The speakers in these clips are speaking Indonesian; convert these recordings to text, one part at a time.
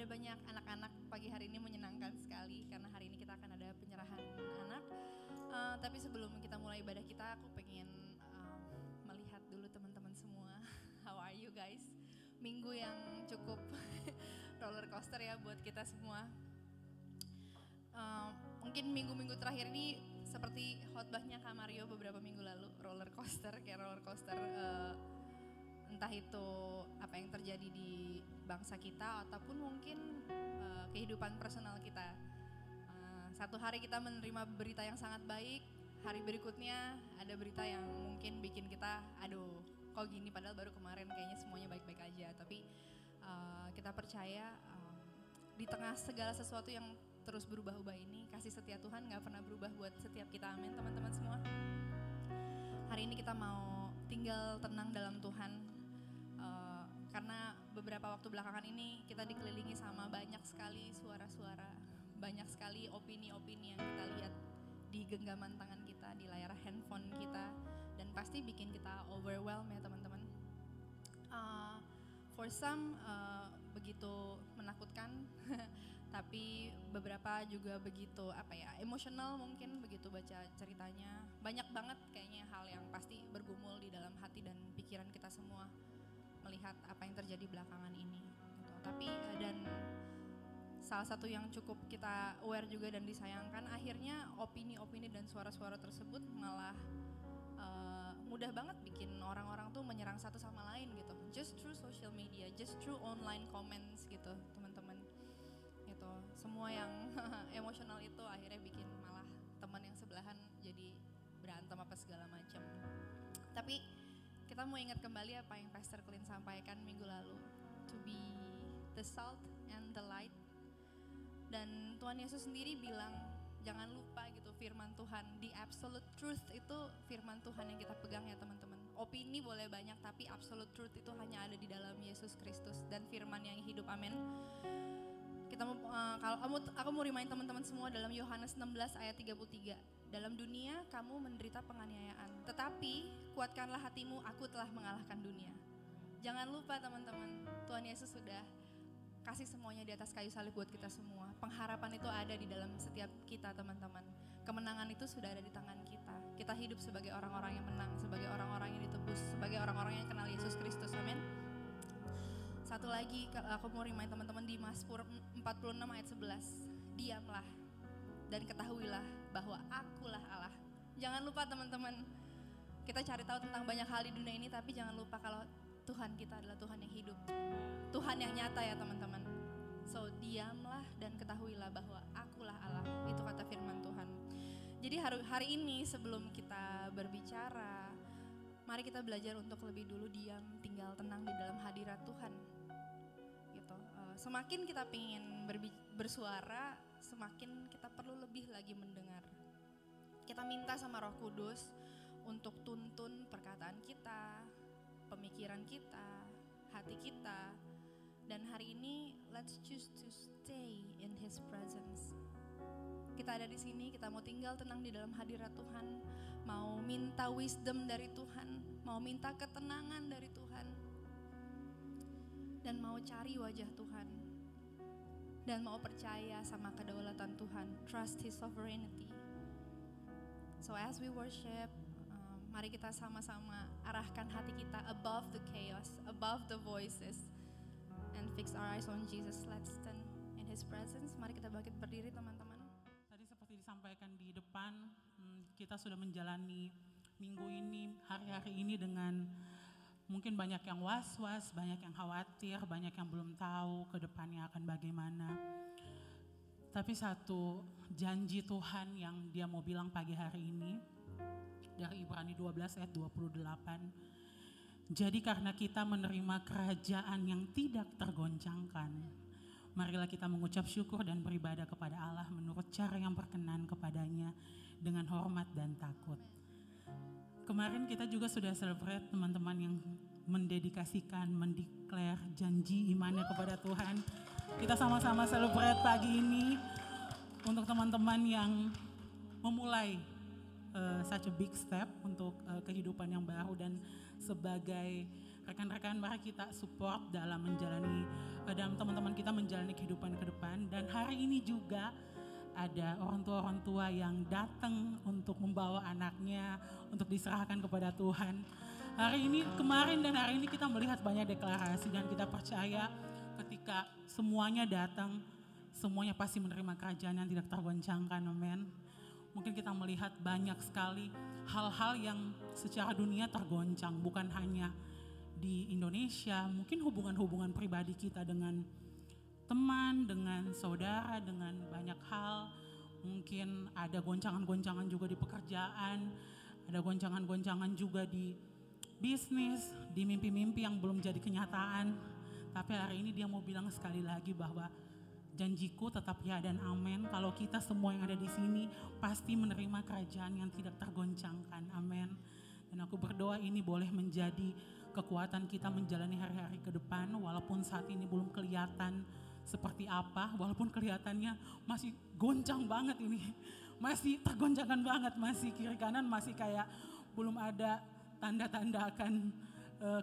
ada banyak anak-anak pagi hari ini menyenangkan sekali karena hari ini kita akan ada penyerahan anak. Tapi sebelum kita mulai ibadah kita, aku pengen melihat dulu teman-teman semua. How are you guys? Minggu yang cukup roller coaster ya buat kita semua. Mungkin minggu-minggu terakhir ini seperti khotbahnya Kak Mario beberapa minggu lalu, roller coaster entah itu apa yang terjadi di bangsa kita ataupun mungkin kehidupan personal kita. Satu hari kita menerima berita yang sangat baik, hari berikutnya ada berita yang mungkin bikin kita aduh kok gini, padahal baru kemarin kayaknya semuanya baik-baik aja. Tapi kita percaya di tengah segala sesuatu yang terus berubah-ubah ini, kasih setia Tuhan gak pernah berubah buat setiap kita. Amin teman-teman semua. Hari ini kita mau tinggal tenang dalam Tuhan, karena beberapa waktu belakangan ini kita dikelilingi sama banyak sekali suara-suara, banyak sekali opini-opini yang kita lihat di genggaman tangan kita, di layar handphone kita, dan pasti bikin kita overwhelmed ya teman-teman. For some begitu menakutkan, tapi beberapa juga begitu emosional mungkin begitu baca ceritanya. Banyak banget kayaknya hal yang pasti bergumul di dalam hati dan pikiran kita semua melihat apa yang terjadi belakangan ini. Gitu. Tapi dan salah satu yang cukup kita aware juga dan disayangkan, akhirnya opini-opini dan suara-suara tersebut malah mudah banget bikin orang-orang tuh menyerang satu sama lain gitu. Just through social media, just through online comments gitu teman-teman. Gitu. Semua yang emosional itu akhirnya bikin malah teman yang sebelahan jadi berantem apa segala macam. Tapi kita mau ingat kembali apa yang Pastor Clint sampaikan minggu lalu. To be the salt and the light. Dan Tuhan Yesus sendiri bilang, jangan lupa gitu firman Tuhan, the absolute truth itu firman Tuhan yang kita pegang ya teman-teman. Opini boleh banyak tapi absolute truth itu hanya ada di dalam Yesus Kristus dan firman yang hidup, amin. Aku mau remind teman-teman semua dalam Yohanes 16 ayat 33. Dalam dunia kamu menderita penganiayaan, tetapi kuatkanlah hatimu, aku telah mengalahkan dunia. Jangan lupa teman-teman, Tuhan Yesus sudah kasih semuanya di atas kayu salib buat kita semua. Pengharapan itu ada di dalam setiap kita teman-teman. Kemenangan itu sudah ada di tangan kita. Kita hidup sebagai orang-orang yang menang, sebagai orang-orang yang ditebus, sebagai orang-orang yang kenal Yesus Kristus, amin. Satu lagi aku mau remind teman-teman di Mazmur 46 ayat 11. Diamlah dan ketahuilah bahwa akulah Allah. Jangan lupa teman-teman, kita cari tahu tentang banyak hal di dunia ini, tapi jangan lupa kalau Tuhan kita adalah Tuhan yang hidup, Tuhan yang nyata ya teman-teman. So diamlah dan ketahuilah bahwa akulah Allah, itu kata firman Tuhan. Jadi hari ini sebelum kita berbicara, mari kita belajar untuk lebih dulu diam, tinggal tenang di dalam hadirat Tuhan. Gitu. Semakin kita ingin bersuara, semakin kita perlu lebih lagi mendengar. Kita minta sama Roh Kudus untuk tuntun perkataan kita, pemikiran kita, hati kita. Dan hari ini let's choose to stay in His presence. Kita ada di sini, kita mau tinggal tenang di dalam hadirat Tuhan, mau minta wisdom dari Tuhan, mau minta ketenangan dari Tuhan, dan mau cari wajah Tuhan, dan mau percaya sama kedaulatan Tuhan, trust His sovereignty. So as we worship, mari kita sama-sama arahkan hati kita above the chaos, above the voices, and fix our eyes on Jesus. Let's stand in His presence. Mari kita bangkit berdiri teman-teman. Tadi seperti disampaikan di depan, kita sudah menjalani minggu ini, hari-hari ini dengan mungkin banyak yang was-was, banyak yang khawatir, banyak yang belum tahu ke depannya akan bagaimana. Tapi satu janji Tuhan yang Dia mau bilang pagi hari ini, dari Ibrani 12 ayat 28. Jadi karena kita menerima kerajaan yang tidak tergoncangkan, marilah kita mengucap syukur dan beribadah kepada Allah menurut cara yang berkenan kepadanya dengan hormat dan takut. Kemarin kita juga sudah celebrate teman-teman yang mendedikasikan, mendeklar janji imannya kepada Tuhan. Kita sama-sama celebrate pagi ini untuk teman-teman yang memulai such a big step untuk kehidupan yang baru, dan sebagai rekan-rekan mari kita support dalam menjalani, dalam teman-teman kita menjalani kehidupan ke depan. Dan hari ini juga ada orang tua yang datang untuk membawa anaknya untuk diserahkan kepada Tuhan. Hari ini, kemarin dan hari ini kita melihat banyak deklarasi dan kita percaya ketika semuanya datang, semuanya pasti menerima kerajaan yang tidak tergoncangkan, amin. Mungkin kita melihat banyak sekali hal-hal yang secara dunia tergoncang, bukan hanya di Indonesia, mungkin hubungan-hubungan pribadi kita dengan teman, dengan saudara, dengan banyak hal. Mungkin ada goncangan-goncangan juga di pekerjaan, ada goncangan-goncangan juga di bisnis, di mimpi-mimpi yang belum jadi kenyataan. Tapi hari ini dia mau bilang sekali lagi bahwa janjiku tetap ya dan amin. Kalau kita semua yang ada di sini pasti menerima kerajaan yang tidak tergoncangkan, amin. Dan aku berdoa ini boleh menjadi kekuatan kita menjalani hari-hari ke depan, walaupun saat ini belum kelihatan seperti apa, walaupun kelihatannya masih goncang banget ini, masih tergoncangkan banget, masih kiri kanan masih kayak belum ada tanda-tanda akan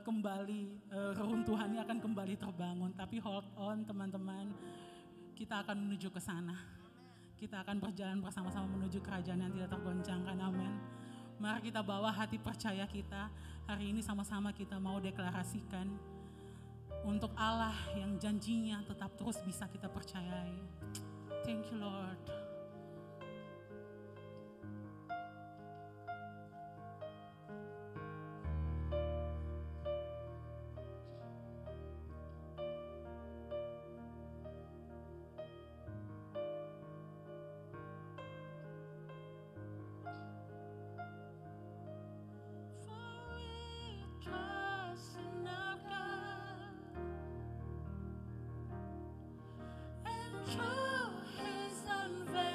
kembali, reruntuhannya akan kembali terbangun. Tapi hold on teman-teman, kita akan menuju ke sana. Kita akan berjalan bersama-sama menuju kerajaan yang tidak tergoncangkan, amin. Mari kita bawa hati percaya kita, hari ini sama-sama kita mau deklarasikan untuk Allah yang janjinya tetap terus bisa kita percayai. Thank you Lord. Through his unveiling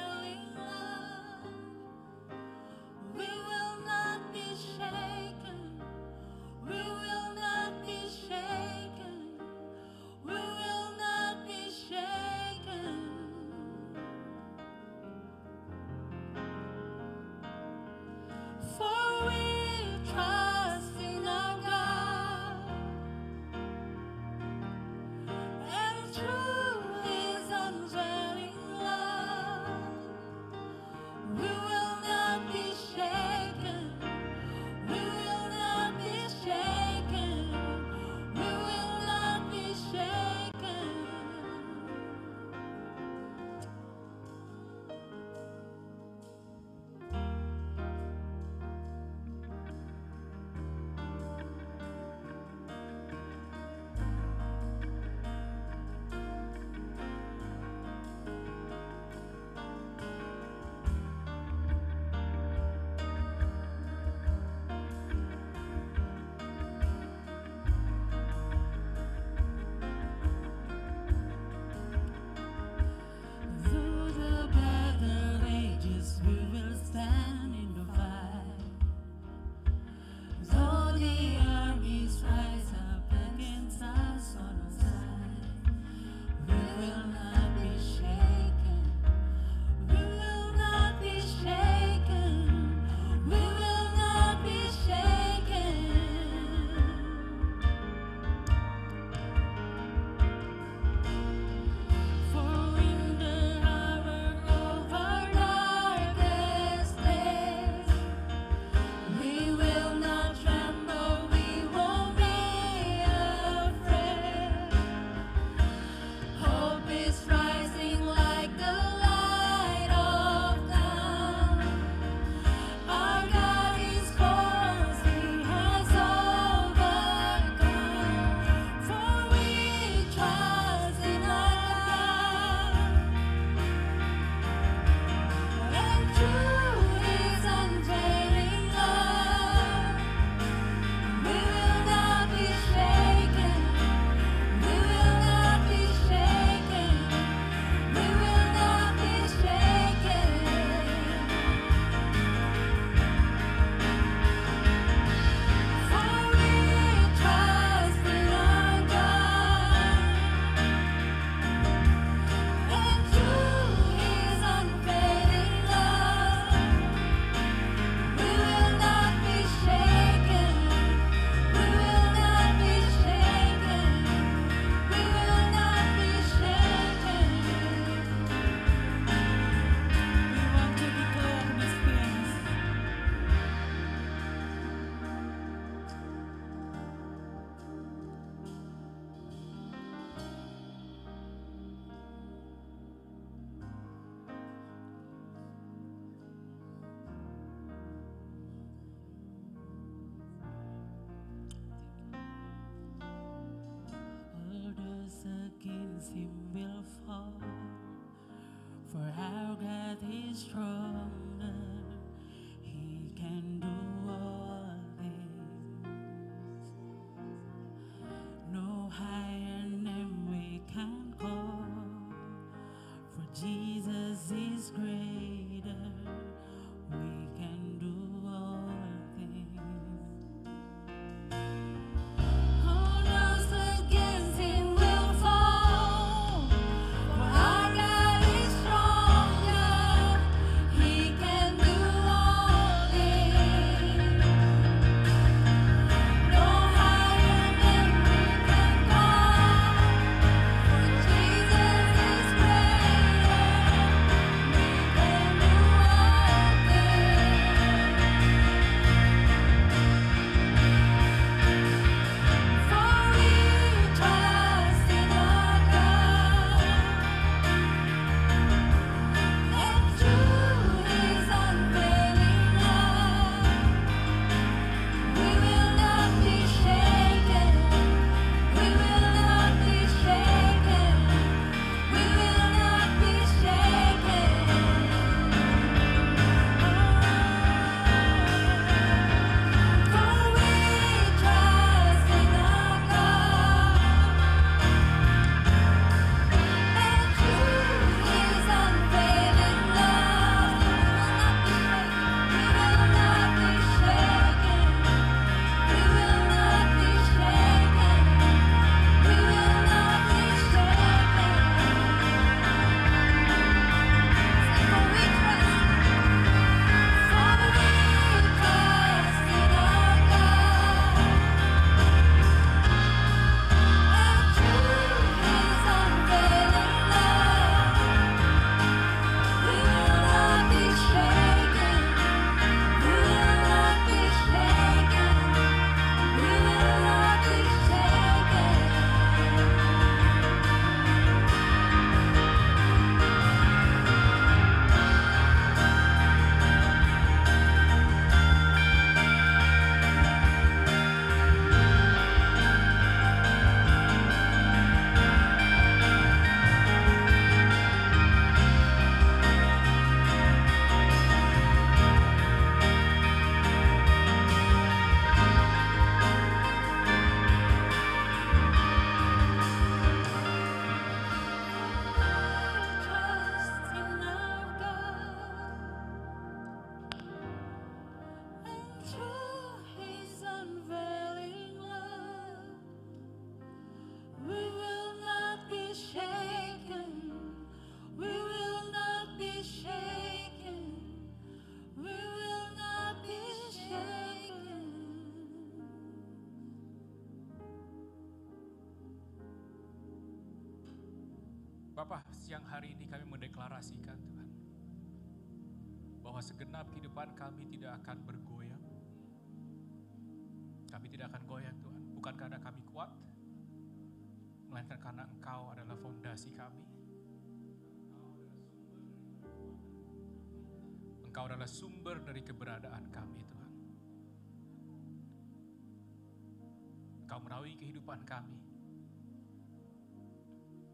will fall, for our God is stronger. He can do all things. No higher name we can call, for Jesus is greater. We can do all things. Who knows against him will fall, for our God is stronger. He can do all things. No higher than we can go, for Jesus is greater. We can do all things. For we trust in our God, and through his unfailing love, we will not be shaken. We will not be shaken. We will not be shaken. For we trust in our God, and through his unfailing love, we will not be shaken. We will not be shaken. We will not be shaken. For we trust in our God, and through his unfailing love, we will not be shaken. We will not be shaken. We will not be shaken. Trust in our God, and through his unveiling love, we will not be shaken. We will not be shaken. We will not be shaken. Bapa, siang hari ini kami mendeklarasikan Tuhan, bahwa segenap kehidupan kami tidak akan bergoyang. Kami tidak akan goyang Tuhan, bukan karena kami kuat, melainkan karena Engkau adalah fondasi kami. Engkau adalah sumber dari keberadaan kami Tuhan. Engkau menaungi kehidupan kami.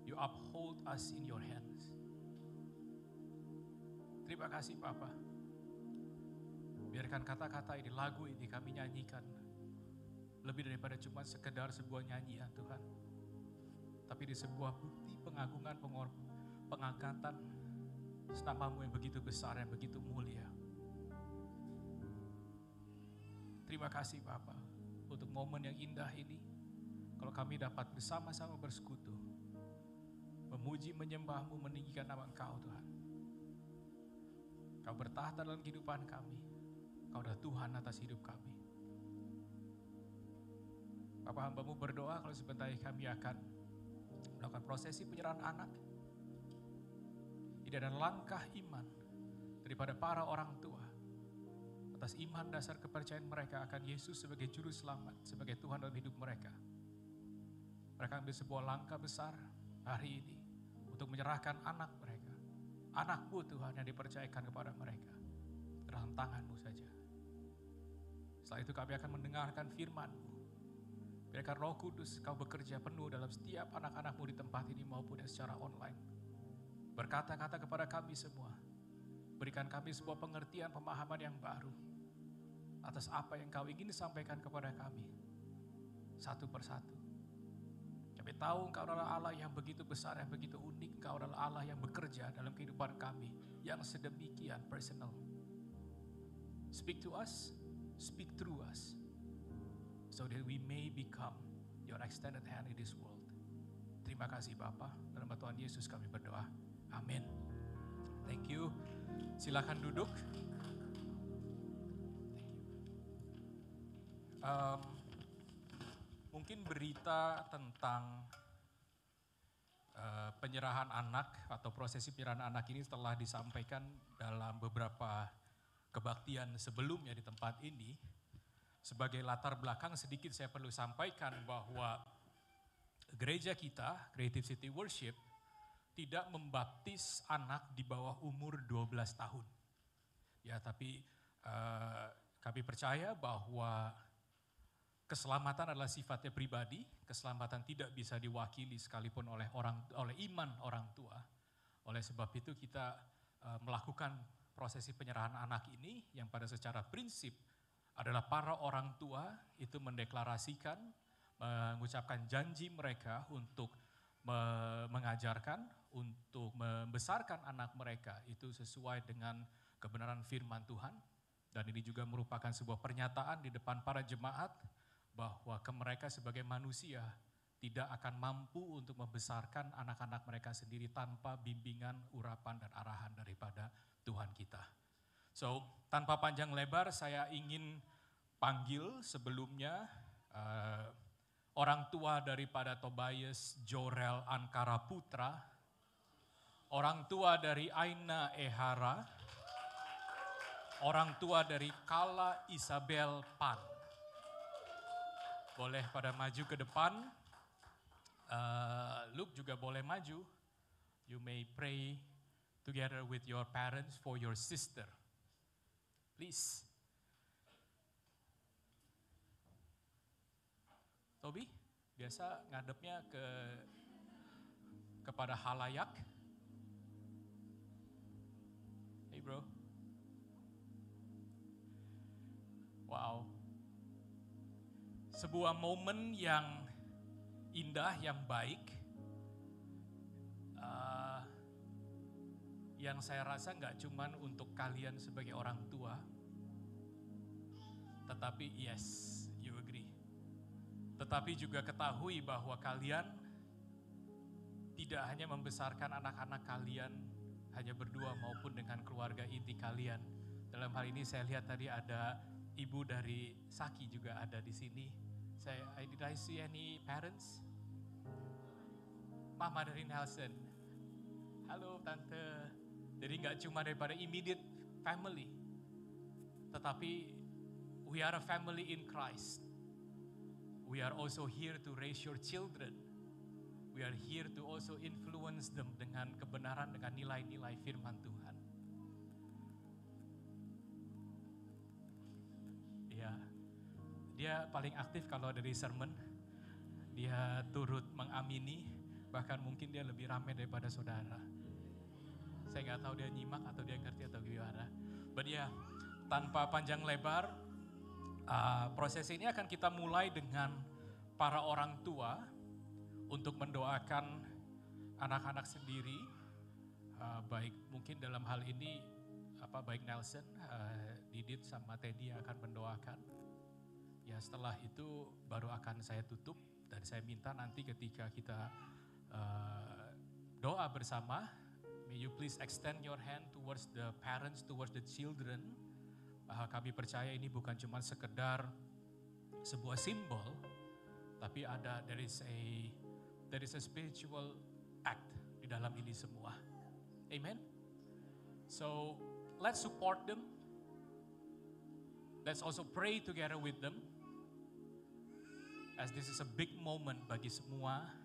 You uphold us in your hands. Terima kasih Bapa. Biarkan kata-kata ini, lagu ini kami nyanyikan lebih daripada cuma sekedar sebuah nyanyian Tuhan, tapi di sebuah bukti pengagungan, pengangkatan namamu yang begitu besar, yang begitu mulia. Terima kasih Bapa untuk momen yang indah ini, kalau kami dapat bersama-sama bersekutu, memuji, menyembah-Mu, meninggikan nama Engkau Tuhan. Kau bertahta dalam kehidupan kami. Kau adalah Tuhan atas hidup kami. Bapak, hamba-Mu berdoa kalau sebentar kami akan melakukan prosesi penyerahan anak. Ini adalah langkah iman daripada para orang tua atas iman dasar kepercayaan mereka akan Yesus sebagai juru selamat, sebagai Tuhan dalam hidup mereka. Mereka ambil sebuah langkah besar hari ini untuk menyerahkan anak mereka, anak-Mu Tuhan yang dipercayakan kepada mereka, dalam tangan-Mu saja. Setelah itu kami akan mendengarkan firman-Mu. Biarkan Roh Kudus Kau bekerja penuh dalam setiap anak-anak-Mu di tempat ini maupun yang secara online. Berkata-kata kepada kami semua. Berikan kami sebuah pengertian, pemahaman yang baru atas apa yang Kau ingin sampaikan kepada kami. Satu persatu. Kami tahu Engkau adalah Allah yang begitu besar, yang begitu unik. Engkau adalah Allah yang bekerja dalam kehidupan kami yang sedemikian personal. Speak to us, speak through us, so that we may become your extended hand in this world. Terima kasih Bapa, dalam nama Tuhan Yesus kami berdoa. Amin. Thank you. Silakan duduk. Mungkin berita tentang penyerahan anak atau prosesi penyerahan anak ini telah disampaikan dalam beberapa kebaktian sebelumnya di tempat ini. Sebagai latar belakang sedikit saya perlu sampaikan bahwa gereja kita, Creative City Worship, tidak membaptis anak di bawah umur 12 tahun. Ya, tapi kami percaya bahwa keselamatan adalah sifatnya pribadi, keselamatan tidak bisa diwakili sekalipun oleh iman orang tua. Oleh sebab itu kita melakukan prosesi penyerahan anak ini yang pada secara prinsip adalah para orang tua itu mendeklarasikan, mengucapkan janji mereka untuk mengajarkan, untuk membesarkan anak mereka itu sesuai dengan kebenaran firman Tuhan. Dan ini juga merupakan sebuah pernyataan di depan para jemaat bahwa mereka sebagai manusia tidak akan mampu untuk membesarkan anak-anak mereka sendiri tanpa bimbingan, urapan, dan arahan daripada Tuhan kita. So, tanpa panjang lebar saya ingin panggil sebelumnya orang tua daripada Tobias Jorel Ankara Putra, orang tua dari Aina Ehara, orang tua dari Kala Isabel Pan. Boleh pada maju ke depan. Luke juga boleh maju. You may pray together with your parents for your sister. Please. Tobi, biasa ngadepnya kepada halayak. Hey bro. Wow. Sebuah momen yang indah, yang baik. Yang saya rasa nggak cuman untuk kalian sebagai orang tua, tetapi yes, you agree. Tetapi juga ketahui bahwa kalian tidak hanya membesarkan anak-anak kalian hanya berdua maupun dengan keluarga inti kalian. Dalam hal ini saya lihat tadi ada ibu dari Saki juga ada di sini. Did I see any parents? Mama dari Nelson. Halo tante. Jadi nggak cuma daripada immediate family, tetapi we are a family in Christ. We are also here to raise your children. We are here to also influence them dengan kebenaran, dengan nilai-nilai firman Tuhan. Ya, dia paling aktif kalau dari sermon. Dia turut mengamini, bahkan mungkin dia lebih ramai daripada saudara. Saya nggak tahu dia nyimak atau dia ngerti atau gimana. But ya, tanpa panjang lebar, proses ini akan kita mulai dengan para orang tua untuk mendoakan anak-anak sendiri. Baik mungkin dalam hal ini baik Nelson, Didit sama Teddy akan mendoakan. Ya setelah itu baru akan saya tutup dan saya minta nanti ketika kita doa bersama, may you please extend your hand towards the parents, towards the children. Kami percaya ini bukan cuma sekedar sebuah simbol, tapi there is a spiritual act di dalam ini semua. Amen. So let's support them. Let's also pray together with them. As this is a big moment bagi semua.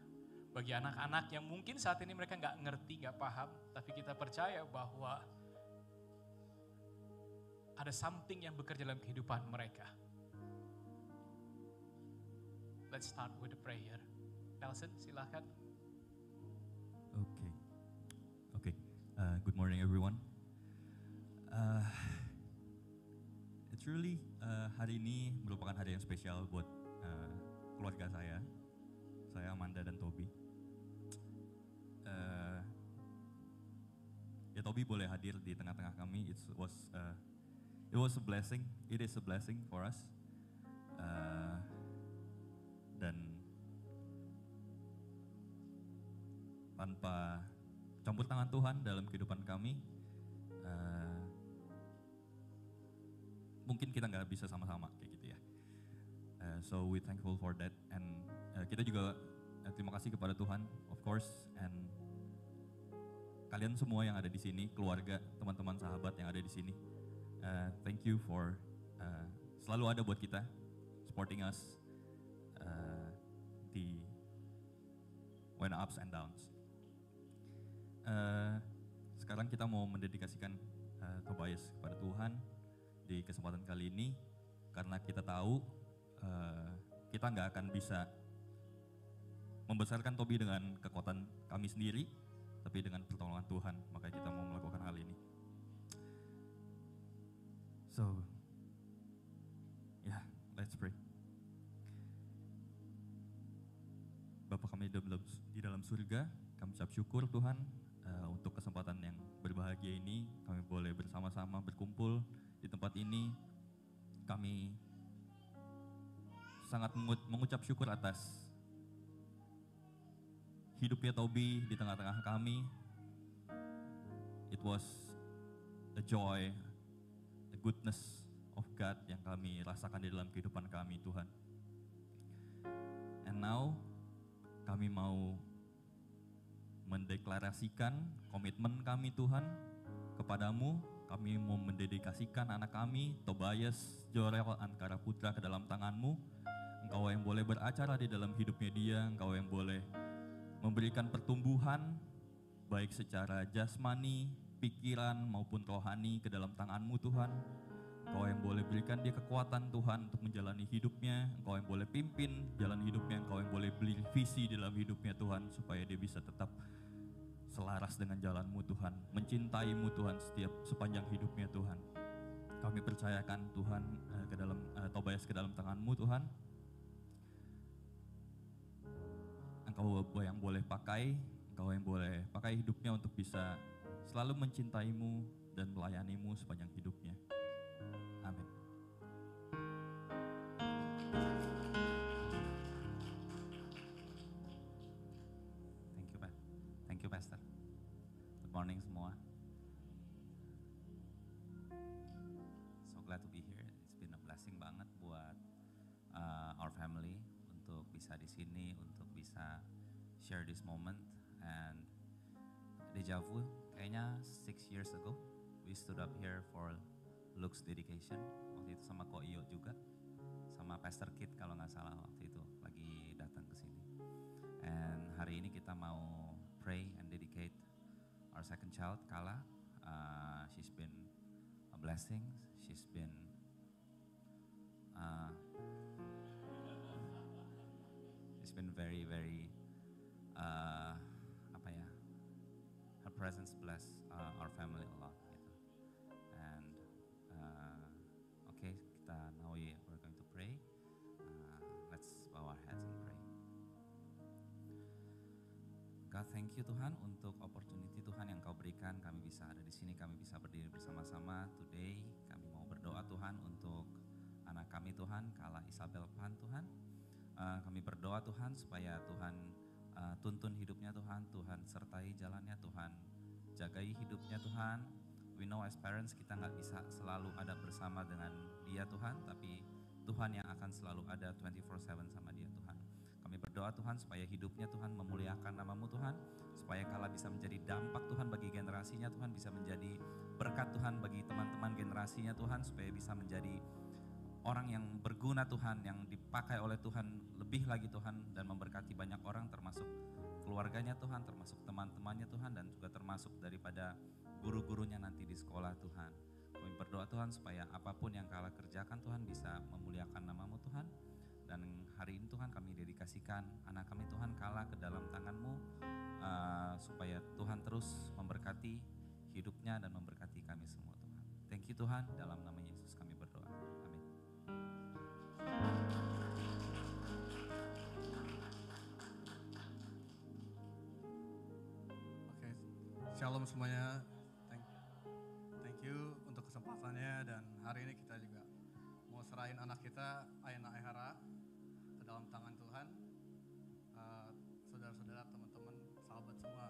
Bagi anak-anak yang mungkin saat ini mereka nggak ngerti, nggak paham, tapi kita percaya bahwa ada something yang bekerja dalam kehidupan mereka. let's start with the prayer. Nelson, silahkan. Okay. Okay. Good morning, everyone. It's really hari ini merupakan hari yang spesial buat keluarga saya. Saya, Amanda dan Toby. Ya, Toby boleh hadir di tengah-tengah kami. It was a blessing. It is a blessing for us. Dan tanpa campur tangan Tuhan dalam kehidupan kami, mungkin kita nggak bisa sama-sama kayak gitu ya. So we thankful for that, and kita juga terima kasih kepada Tuhan, of course, and kalian semua yang ada di sini, keluarga, teman-teman, sahabat yang ada di sini. Thank you for selalu ada buat kita, supporting us di when ups and downs. Sekarang kita mau mendedikasikan Tobias kepada Tuhan di kesempatan kali ini, karena kita tahu kita nggak akan bisa membesarkan Tobi dengan kekuatan kami sendiri, tapi dengan pertolongan Tuhan, makanya kita mau melakukan hal ini. So, yeah, let's pray. Bapa kami di dalam surga, kami ucap syukur Tuhan untuk kesempatan yang berbahagia ini. Kami boleh bersama-sama berkumpul di tempat ini. Kami sangat mengucap syukur atas hidupnya Tobi di tengah-tengah kami. It was a joy, the goodness of God yang kami rasakan di dalam kehidupan kami, Tuhan. And now, kami mau mendeklarasikan komitmen kami, Tuhan, kepadamu. Kami mau mendedikasikan anak kami, Tobias Jorel Ankara Putra, ke dalam tangan-Mu. Engkau yang boleh beracara di dalam hidupnya dia, Engkau yang boleh memberikan pertumbuhan, baik secara jasmani, pikiran, maupun rohani ke dalam tangan-Mu, Tuhan. Engkau yang boleh berikan dia kekuatan, Tuhan, untuk menjalani hidupnya. Engkau yang boleh pimpin jalan hidupnya. Engkau yang boleh beri visi dalam hidupnya, Tuhan, supaya dia bisa tetap selaras dengan jalan-Mu, Tuhan. Mencintai-Mu, Tuhan, sepanjang hidupnya, Tuhan. Kami percayakan, Tuhan, ke dalam Tobias ke dalam tangan-Mu, Tuhan. Engkau yang boleh pakai, Engkau yang boleh pakai hidupnya untuk bisa selalu mencintai-Mu dan melayani-Mu sepanjang hidupnya. Amin. Thank you, Pastor. Good morning semua. So glad to be here. It's been a blessing banget buat our family untuk bisa di sini, untuk bisa share this moment. And deja vu, kayaknya 6 years ago, we stood up here for Luke's dedication. Waktu itu sama Ko Iyo juga, sama Pastor Kit kalau nggak salah waktu itu lagi datang ke sini. And hari ini kita mau pray and dedicate our second child, Kala. She's been a blessing. She's been very, very her presence bless our family a lot. Gitu. And okay, now we're going to pray. Let's bow our heads and pray. God, thank you Tuhan untuk opportunity Tuhan yang Kau berikan. Kami bisa ada di sini, kami bisa berdiri bersama-sama today. Kami mau berdoa Tuhan untuk anak kami Tuhan, Kala Isabel Pan Tuhan. Kami berdoa Tuhan supaya Tuhan tuntun hidupnya Tuhan, Tuhan sertai jalannya Tuhan, jagai hidupnya Tuhan. We know as parents kita nggak bisa selalu ada bersama dengan dia Tuhan, tapi Tuhan yang akan selalu ada 24/7 sama dia Tuhan. Kami berdoa Tuhan supaya hidupnya Tuhan memuliakan nama-Mu Tuhan, supaya Kala bisa menjadi dampak Tuhan bagi generasinya Tuhan, bisa menjadi berkat Tuhan bagi teman-teman generasinya Tuhan, supaya bisa menjadi orang yang berguna Tuhan, yang dipakai oleh Tuhan lebih lagi Tuhan, dan memberkati banyak orang termasuk keluarganya Tuhan, termasuk teman-temannya Tuhan, dan juga termasuk daripada guru-gurunya nanti di sekolah Tuhan. Kami berdoa Tuhan supaya apapun yang Kala kerjakan Tuhan bisa memuliakan nama-Mu Tuhan, Dan hari ini Tuhan kami dedikasikan anak kami Tuhan Kala ke dalam tangan-Mu, supaya Tuhan terus memberkati hidupnya dan memberkati kami semua Tuhan. Thank you Tuhan, dalam nama Yesus kami berdoa. Amin. Oke, shalom semuanya. Thank you untuk kesempatannya, dan hari ini kita juga mau serahin anak kita Aina Ehara ke dalam tangan Tuhan. Saudara-saudara, teman-teman, sahabat semua,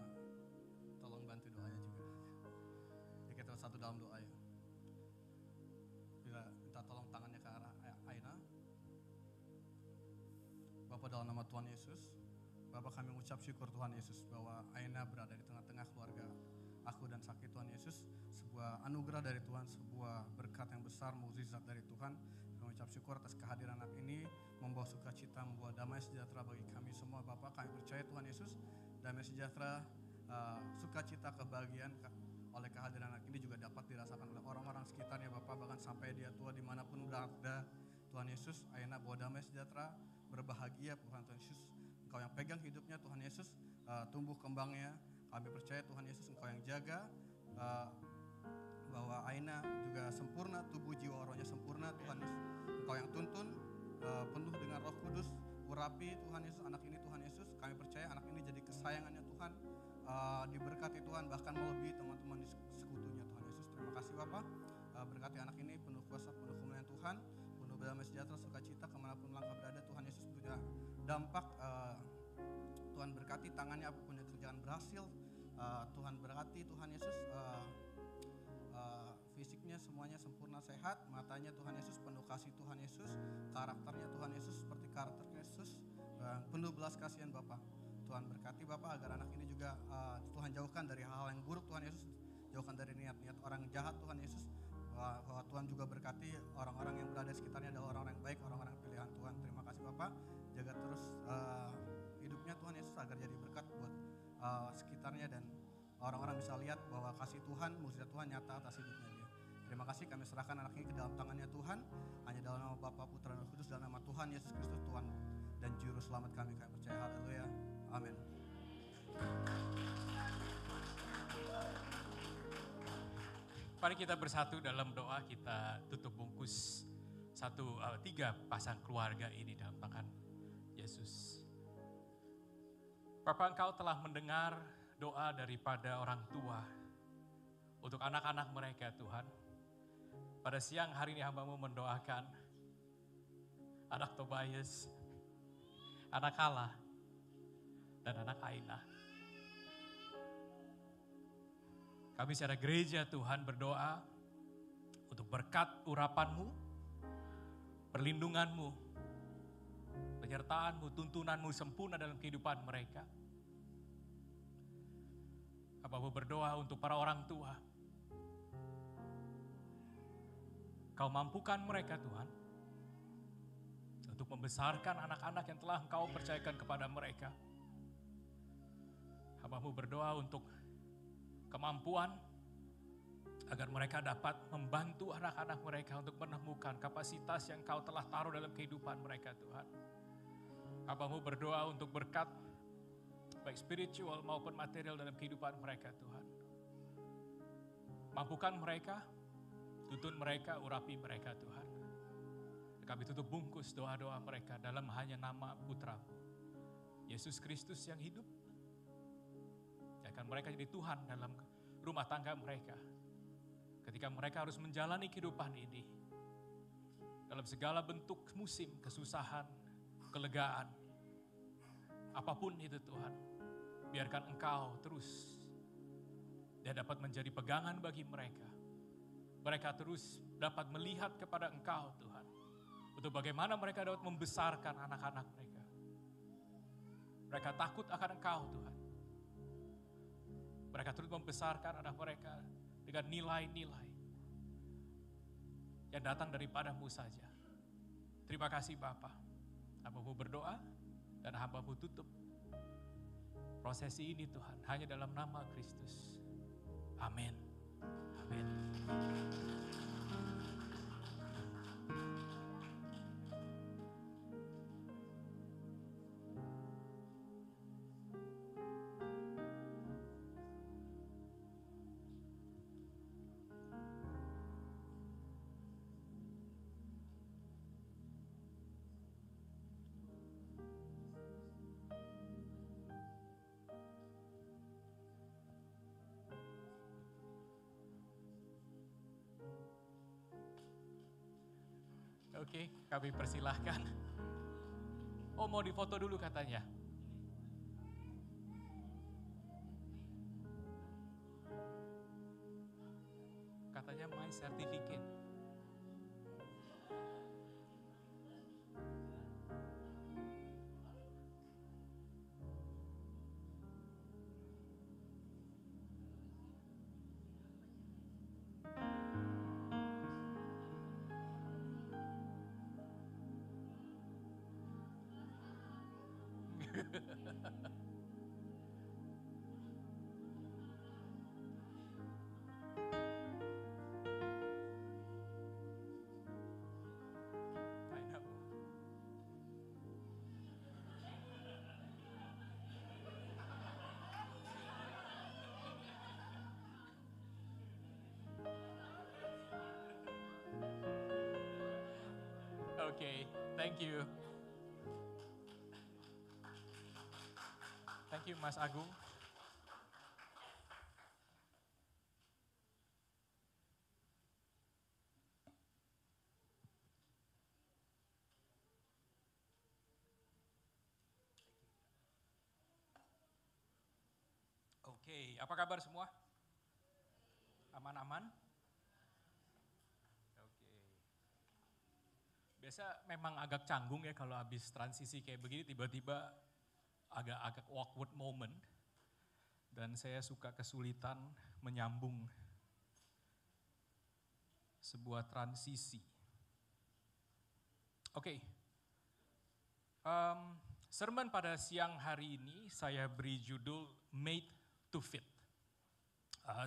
tolong bantu doanya juga. Ya, kita satu dalam doa ya. Bila minta tolong tangannya ke arah Aina. Bapa, dalam nama Tuhan Yesus, Bapak, kami mengucap syukur Tuhan Yesus bahwa Aina berada di tengah-tengah keluarga aku dan Sakit Tuhan Yesus. Sebuah anugerah dari Tuhan, sebuah berkat yang besar, mukjizat dari Tuhan. Kami mengucap syukur atas kehadiran anak ini, membawa sukacita, membawa damai sejahtera bagi kami semua. Bapak, kami percaya Tuhan Yesus, damai sejahtera, sukacita, kebahagiaan oleh kehadiran anak ini juga dapat dirasakan oleh orang-orang sekitarnya Bapak, bahkan sampai dia tua dimanapun berada. Tuhan Yesus, Aina bawa damai sejahtera, berbahagia Tuhan Yesus. Engkau yang pegang hidupnya Tuhan Yesus, tumbuh kembangnya. Kami percaya Tuhan Yesus, Engkau yang jaga, bahwa Aina juga sempurna, tubuh jiwa rohnya sempurna Tuhan Yesus. Engkau yang tuntun, penuh dengan Roh Kudus, urapi Tuhan Yesus anak ini Tuhan Yesus. Kami percaya anak ini jadi kesayangannya Tuhan, diberkati Tuhan, bahkan melebihi teman-teman di sekutunya Tuhan Yesus. Terima kasih Bapak, berkati anak ini penuh kuasa, penuh kemuliaan Tuhan, penuh damai sejahtera, sukacita kemanapun langkah berada. Tuhan Yesus punya dampak, Tuhan berkati tangannya apapun yang kerjaan berhasil. Tuhan berkati Tuhan Yesus, fisiknya semuanya sempurna sehat, matanya Tuhan Yesus penuh kasih Tuhan Yesus, karakternya Tuhan Yesus seperti karakter Yesus, penuh belas kasihan Bapak. Tuhan berkati Bapak agar anak ini juga Tuhan jauhkan dari hal-hal yang buruk Tuhan Yesus, jauhkan dari niat-niat orang jahat Tuhan Yesus, bahwa Tuhan juga berkati orang-orang yang berada di sekitarnya adalah orang-orang yang baik, orang-orang pilihan Tuhan. Terima kasih Bapak, jaga terus hidupnya Tuhan Yesus agar jadi berkat buat sekitarnya, dan orang-orang bisa lihat bahwa kasih Tuhan, mukjizat Tuhan nyata atas hidupnya dia. Terima kasih, kami serahkan anak ini ke dalam tangannya Tuhan, hanya dalam nama Bapa, Putra, dan Roh Kudus, dalam nama Tuhan Yesus Kristus, Tuhan dan Juru Selamat kami percaya. Haleluya, amin. Mari kita bersatu dalam doa, kita tutup bungkus 3 pasang keluarga ini dalam tangan Yesus. Bapa, Engkau telah mendengar doa daripada orang tua untuk anak-anak mereka Tuhan. Pada siang hari ini hamba-Mu mendoakan anak Tobias, anak Kala, dan anak Aina. Kami secara gereja Tuhan berdoa untuk berkat urapan-Mu, perlindungan-Mu, penyertaan-Mu, tuntunan-Mu sempurna dalam kehidupan mereka. Hamba-Mu berdoa untuk para orang tua. Kau mampukan mereka Tuhan untuk membesarkan anak-anak yang telah Engkau percayakan kepada mereka. Hamba-Mu berdoa untuk kemampuan agar mereka dapat membantu anak-anak mereka untuk menemukan kapasitas yang Kau telah taruh dalam kehidupan mereka Tuhan. Hamba-Mu berdoa untuk berkat baik spiritual maupun material dalam kehidupan mereka Tuhan. Mampukan mereka, tuntun mereka, urapi mereka Tuhan. Kami tutup bungkus doa-doa mereka dalam hanya nama Putra Yesus Kristus yang hidup. Jadikan mereka jadi Tuhan dalam rumah tangga mereka. Ketika mereka harus menjalani kehidupan ini dalam segala bentuk musim, kesusahan, kelegaan, apapun itu Tuhan, biarkan Engkau terus dia dapat menjadi pegangan bagi mereka. Mereka terus dapat melihat kepada Engkau Tuhan, untuk bagaimana mereka dapat membesarkan anak-anak mereka. Mereka takut akan Engkau Tuhan. Mereka terus membesarkan anak mereka dengan nilai-nilai yang datang daripada-Mu saja. Terima kasih Bapa. Hamba-Mu berdoa dan hamba-Mu tutup prosesi ini Tuhan hanya dalam nama Kristus. Amin. Amin. Oke, kami persilahkan. Oh, mau difoto dulu katanya. Katanya my certificate. I know. Okay, thank you. Thank you, Mas Agung. Oke, apa kabar semua? Aman-aman? Oke. Biasa memang agak canggung ya kalau habis transisi kayak begini tiba-tiba agak awkward moment. Dan saya suka kesulitan menyambung sebuah transisi. Oke. Sermon pada siang hari ini saya beri judul Made to Fit.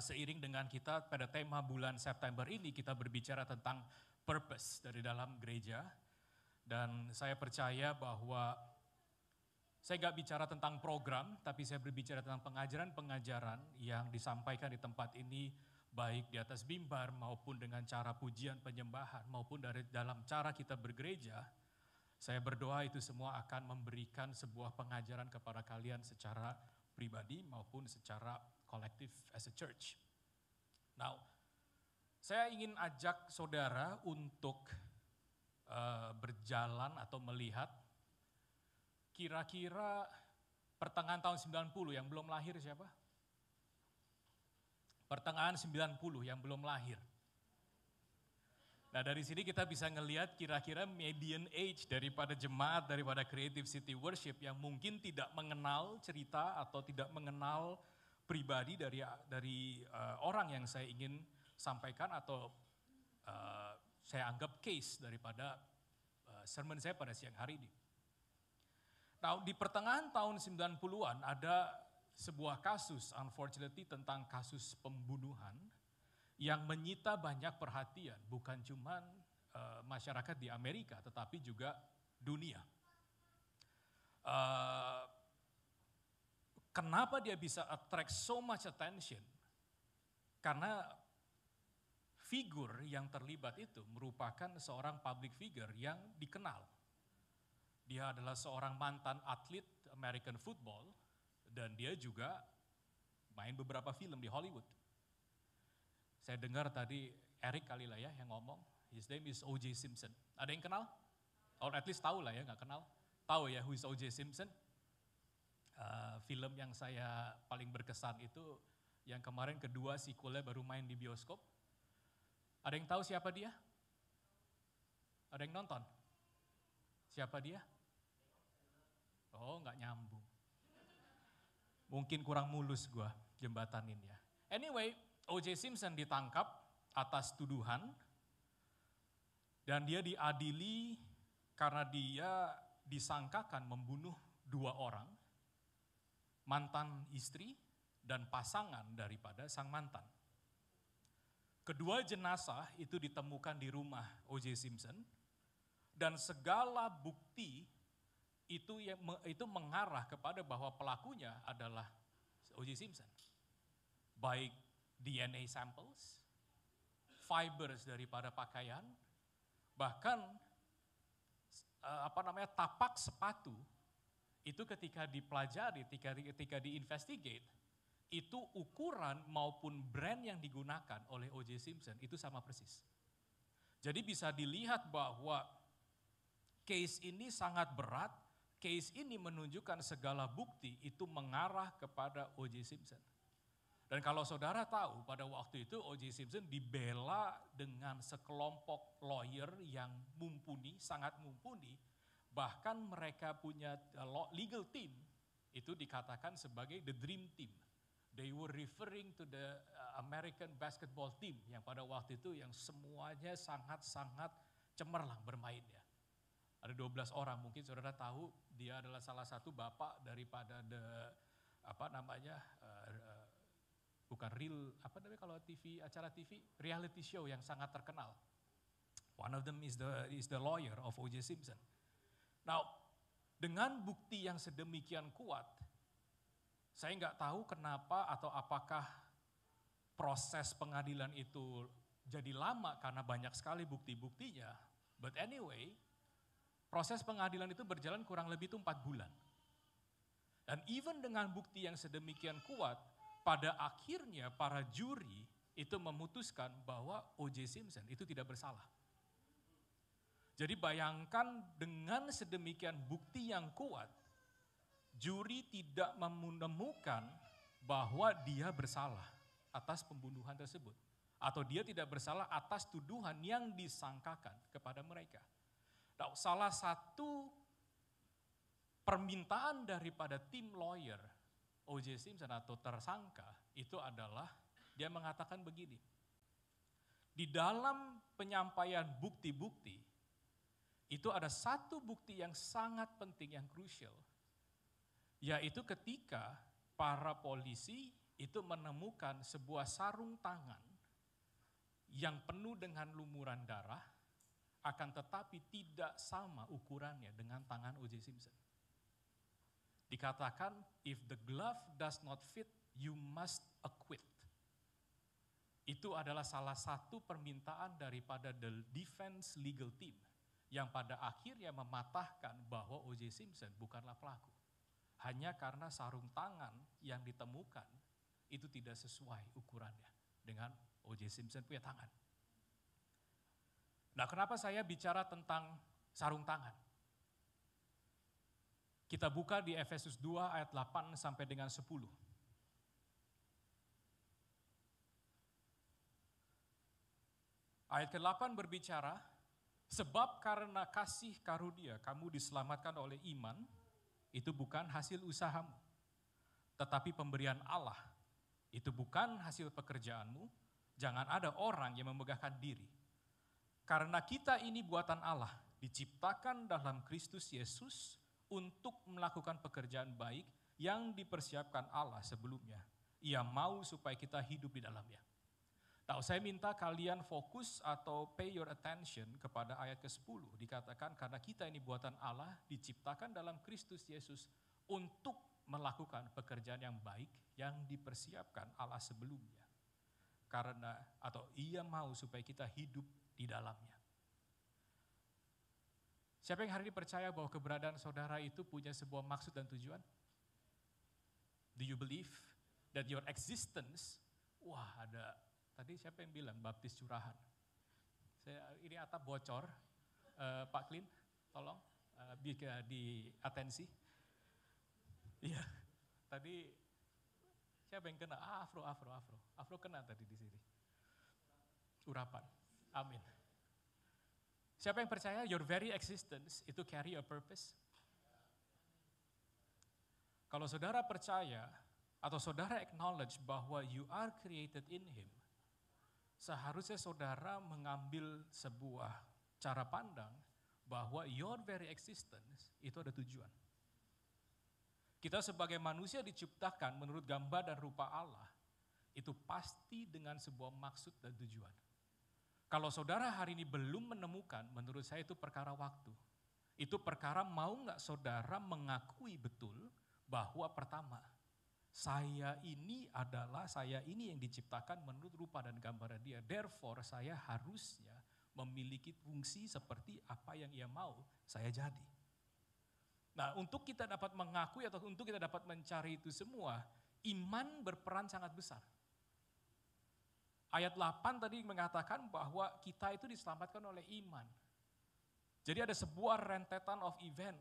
Seiring dengan kita pada tema bulan September ini kita berbicara tentang purpose dari dalam gereja. Dan saya percaya bahwa saya nggak bicara tentang program, tapi saya berbicara tentang pengajaran-pengajaran yang disampaikan di tempat ini, baik di atas mimbar maupun dengan cara pujian penyembahan, maupun dari dalam cara kita bergereja. Saya berdoa itu semua akan memberikan sebuah pengajaran kepada kalian secara pribadi maupun secara kolektif as a church. Now, saya ingin ajak saudara untuk berjalan atau melihat kira-kira pertengahan tahun 90 yang belum lahir siapa? Pertengahan 90 yang belum lahir. Nah dari sini kita bisa ngelihat kira-kira median age daripada jemaat, daripada Creative City Worship yang mungkin tidak mengenal cerita atau tidak mengenal pribadi dari orang yang saya ingin sampaikan atau saya anggap case daripada sermon saya pada siang hari ini. Nah di pertengahan tahun 90-an ada sebuah kasus unfortunately tentang kasus pembunuhan yang menyita banyak perhatian, bukan cuma masyarakat di Amerika, tetapi juga dunia. Kenapa dia bisa attract so much attention? Karena figur yang terlibat itu merupakan seorang public figure yang dikenal. Dia adalah seorang mantan atlet American football, dan dia juga main beberapa film di Hollywood. Saya dengar tadi Eric kali lah ya yang ngomong, his name is O.J. Simpson. Ada yang kenal? Or at least tahu lah ya, nggak kenal. Tahu ya who is O.J. Simpson? Film yang saya paling berkesan itu yang kemarin kedua sequelnya baru main di bioskop. Ada yang tahu siapa dia? Ada yang nonton? Siapa dia? Oh nggak nyambung. Mungkin kurang mulus gua jembataninnya. Anyway, O.J. Simpson ditangkap atas tuduhan dan dia diadili karena dia disangkakan membunuh 2 orang, mantan istri dan pasangan daripada sang mantan. Kedua jenazah itu ditemukan di rumah O.J. Simpson dan segala bukti itu mengarah kepada bahwa pelakunya adalah O.J. Simpson. Baik DNA samples, fibers daripada pakaian, bahkan tapak sepatu itu ketika dipelajari, ketika diinvestigate, itu ukuran maupun brand yang digunakan oleh O.J. Simpson itu sama persis. Jadi bisa dilihat bahwa Case ini sangat berat, case ini menunjukkan segala bukti itu mengarah kepada O.J. Simpson. Dan kalau saudara tahu pada waktu itu O.J. Simpson dibela dengan sekelompok lawyer yang mumpuni, sangat mumpuni. Bahkan mereka punya legal team, itu dikatakan sebagai the dream team. They were referring to the American basketball team yang pada waktu itu yang semuanya sangat-sangat cemerlang bermainnya. Ada 12 orang, mungkin saudara tahu dia adalah salah satu bapak daripada bukan real, kalau TV, acara TV, reality show yang sangat terkenal. One of them is the lawyer of O.J. Simpson. Now, dengan bukti yang sedemikian kuat, saya nggak tahu kenapa atau apakah proses pengadilan itu jadi lama karena banyak sekali bukti-buktinya. But anyway, proses pengadilan itu berjalan kurang lebih itu 4 bulan. Dan even dengan bukti yang sedemikian kuat, pada akhirnya para juri itu memutuskan bahwa O.J. Simpson itu tidak bersalah. Jadi bayangkan dengan sedemikian bukti yang kuat, juri tidak menemukan bahwa dia bersalah atas pembunuhan tersebut. Atau dia tidak bersalah atas tuduhan yang disangkakan kepada mereka. Nah, salah satu permintaan daripada tim lawyer O.J. Simpson atau tersangka itu adalah dia mengatakan begini. Di dalam penyampaian bukti-bukti itu ada satu bukti yang sangat penting, yang krusial. Yaitu ketika para polisi itu menemukan sebuah sarung tangan yang penuh dengan lumuran darah, akan tetapi tidak sama ukurannya dengan tangan O.J. Simpson. Dikatakan, if the glove does not fit, you must acquit. Itu adalah salah satu permintaan daripada the defense legal team, yang pada akhirnya mematahkan bahwa O.J. Simpson bukanlah pelaku. Hanya karena sarung tangan yang ditemukan itu tidak sesuai ukurannya dengan O.J. Simpson punya tangan. Nah, kenapa saya bicara tentang sarung tangan? Kita buka di Efesus 2 ayat 8 sampai dengan 10. Ayat ke-8 berbicara, sebab karena kasih karunia kamu diselamatkan oleh iman, itu bukan hasil usahamu, tetapi pemberian Allah. Itu bukan hasil pekerjaanmu, jangan ada orang yang memegahkan diri. Karena kita ini buatan Allah, diciptakan dalam Kristus Yesus untuk melakukan pekerjaan baik yang dipersiapkan Allah sebelumnya. Ia mau supaya kita hidup di dalamnya. Nah, saya minta kalian fokus atau pay your attention kepada ayat ke-10. Dikatakan karena kita ini buatan Allah, diciptakan dalam Kristus Yesus untuk melakukan pekerjaan yang baik yang dipersiapkan Allah sebelumnya. Karena atau ia mau supaya kita hidup di dalamnya. Siapa yang hari ini percaya bahwa keberadaan saudara itu punya sebuah maksud dan tujuan? Do you believe that your existence, tadi siapa yang bilang baptis curahan? Ini atap bocor, Pak Klin, tolong di atensi. Iya, tadi siapa yang kena? Afro kena tadi di sini. Urapan, amin. Siapa yang percaya your very existence itu carry a purpose? Kalau saudara percaya atau saudara acknowledge bahwa you are created in Him, seharusnya saudara mengambil sebuah cara pandang bahwa your very existence itu ada tujuan. Kita sebagai manusia diciptakan menurut gambar dan rupa Allah, itu pasti dengan sebuah maksud dan tujuan. Kalau saudara hari ini belum menemukan, menurut saya itu perkara waktu. Itu perkara mau nggak saudara mengakui betul bahwa pertama, saya ini yang diciptakan menurut rupa dan gambar Dia. Therefore, saya harusnya memiliki fungsi seperti apa yang Ia mau saya jadi. Nah, untuk kita dapat mengakui atau untuk kita dapat mencari itu semua, iman berperan sangat besar. Ayat 8 tadi mengatakan bahwa kita itu diselamatkan oleh iman. Jadi ada sebuah rentetan of event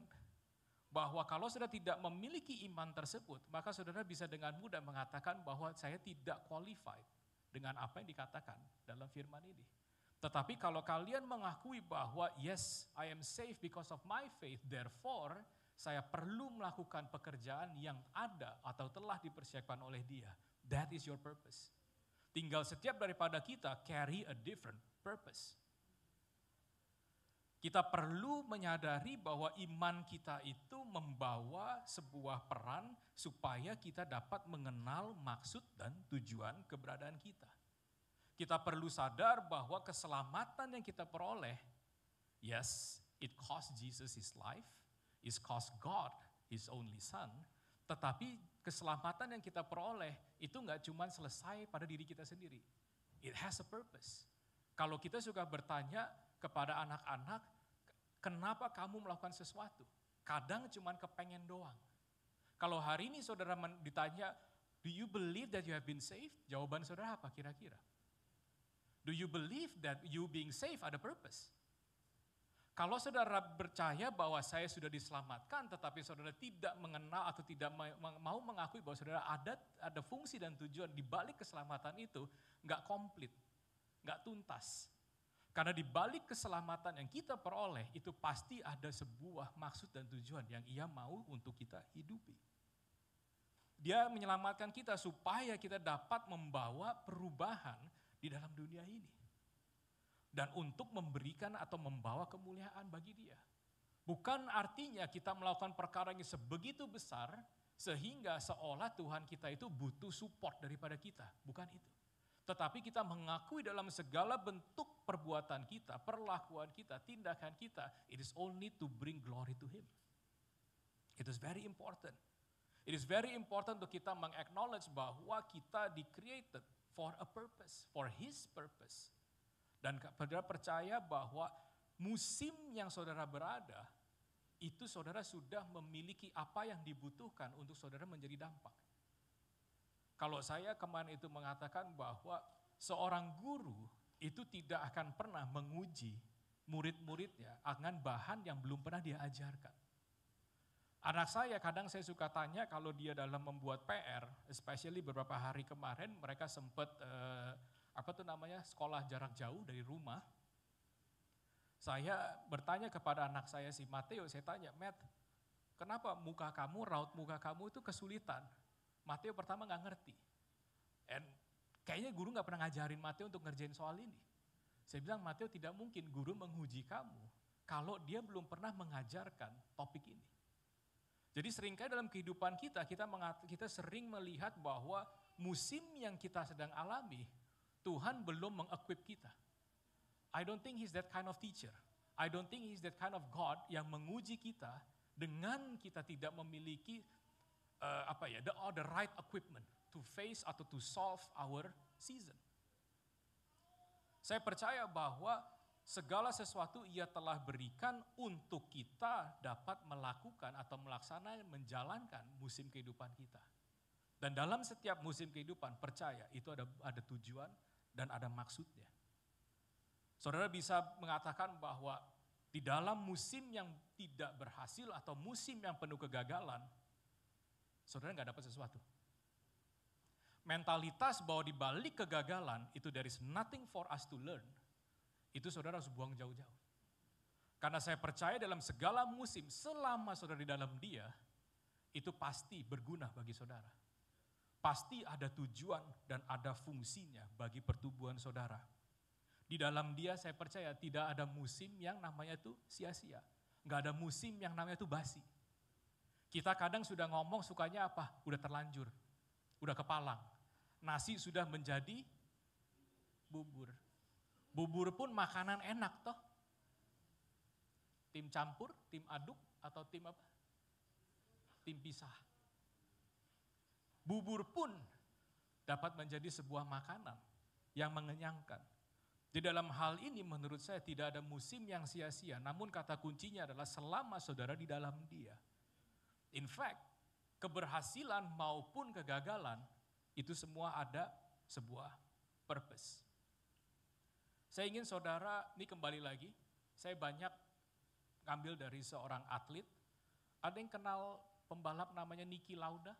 bahwa kalau saudara tidak memiliki iman tersebut, maka saudara bisa dengan mudah mengatakan bahwa saya tidak qualified dengan apa yang dikatakan dalam firman ini. Tetapi kalau kalian mengakui bahwa yes, I am saved because of my faith, therefore saya perlu melakukan pekerjaan yang ada atau telah dipersiapkan oleh Dia. That is your purpose. Tinggal setiap daripada kita carry a different purpose. Kita perlu menyadari bahwa iman kita itu membawa sebuah peran supaya kita dapat mengenal maksud dan tujuan keberadaan kita. Kita perlu sadar bahwa keselamatan yang kita peroleh, yes, it cost Jesus his life, it cost God his only son, tetapi keselamatan yang kita peroleh itu nggak cuma selesai pada diri kita sendiri. It has a purpose. Kalau kita suka bertanya kepada anak-anak, kenapa kamu melakukan sesuatu? Kadang cuma kepengen doang. Kalau hari ini saudara ditanya, do you believe that you have been saved? Jawaban saudara apa kira-kira? Do you believe that you being saved ada purpose? Kalau saudara percaya bahwa saya sudah diselamatkan, tetapi saudara tidak mengenal atau tidak mau mengakui bahwa saudara ada fungsi dan tujuan di balik keselamatan itu, nggak komplit, nggak tuntas. Karena di balik keselamatan yang kita peroleh, itu pasti ada sebuah maksud dan tujuan yang Ia mau untuk kita hidupi. Dia menyelamatkan kita supaya kita dapat membawa perubahan di dalam dunia ini. Dan untuk memberikan atau membawa kemuliaan bagi Dia. Bukan artinya kita melakukan perkara yang sebegitu besar sehingga seolah Tuhan kita itu butuh support daripada kita. Bukan itu. Tetapi kita mengakui dalam segala bentuk perbuatan kita, perlakuan kita, tindakan kita, it is only to bring glory to Him. It is very important. It is very important untuk kita meng-acknowledge bahwa kita di-created for a purpose, for His purpose. Dan saudara percaya bahwa musim yang saudara berada, itu saudara sudah memiliki apa yang dibutuhkan untuk saudara menjadi dampak. Kalau saya kemarin itu mengatakan bahwa seorang guru itu tidak akan pernah menguji murid-muridnya dengan bahan yang belum pernah dia ajarkan. Anak saya kadang saya suka tanya kalau dia dalam membuat PR, especially beberapa hari kemarin mereka sempat sekolah jarak jauh dari rumah. Saya bertanya kepada anak saya si Mateo, saya tanya, Matt, kenapa raut muka kamu itu kesulitan? Mateo pertama nggak ngerti. And kayaknya guru nggak pernah ngajarin Mateo untuk ngerjain soal ini. Saya bilang, Mateo tidak mungkin guru menguji kamu kalau dia belum pernah mengajarkan topik ini. Jadi seringkali dalam kehidupan kita sering melihat bahwa musim yang kita sedang alami, Tuhan belum meng-equip kita. I don't think He's that kind of teacher. I don't think He's that kind of God yang menguji kita dengan kita tidak memiliki the right equipment to face atau to solve our season. Saya percaya bahwa segala sesuatu Ia telah berikan untuk kita dapat melakukan atau melaksanakan, menjalankan musim kehidupan kita. Dan dalam setiap musim kehidupan, percaya itu ada tujuan dan ada maksudnya. Saudara bisa mengatakan bahwa di dalam musim yang tidak berhasil atau musim yang penuh kegagalan, saudara nggak dapat sesuatu. Mentalitas bahwa di balik kegagalan itu there is nothing for us to learn, itu saudara harus buang jauh-jauh. Karena saya percaya dalam segala musim, selama saudara di dalam Dia, itu pasti berguna bagi saudara. Pasti ada tujuan dan ada fungsinya bagi pertumbuhan saudara. Di dalam Dia saya percaya tidak ada musim yang namanya itu sia-sia. Nggak ada musim yang namanya itu basi. Kita kadang sudah ngomong sukanya apa? Udah terlanjur, udah kepalang. Nasi sudah menjadi bubur. Bubur pun makanan enak toh. Tim campur, tim aduk, atau tim apa? Tim pisah. Bubur pun dapat menjadi sebuah makanan yang mengenyangkan. Di dalam hal ini menurut saya tidak ada musim yang sia-sia, namun kata kuncinya adalah selama saudara di dalam Dia. In fact, keberhasilan maupun kegagalan itu semua ada sebuah purpose. Saya ingin saudara, ini kembali lagi, saya banyak ngambil dari seorang atlet. Ada yang kenal pembalap namanya Niki Lauda?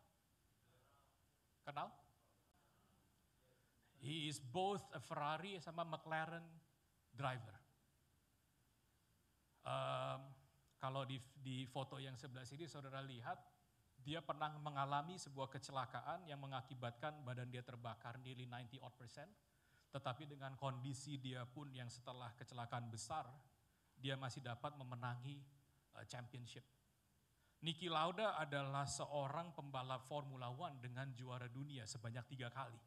Kenal? He is both a Ferrari sama McLaren driver. Kalau di foto yang sebelah sini saudara lihat, dia pernah mengalami sebuah kecelakaan yang mengakibatkan badan dia terbakar nearly 90%. Tetapi dengan kondisi dia pun yang setelah kecelakaan besar, dia masih dapat memenangi championship. Niki Lauda adalah seorang pembalap Formula One dengan juara dunia sebanyak 3 kali.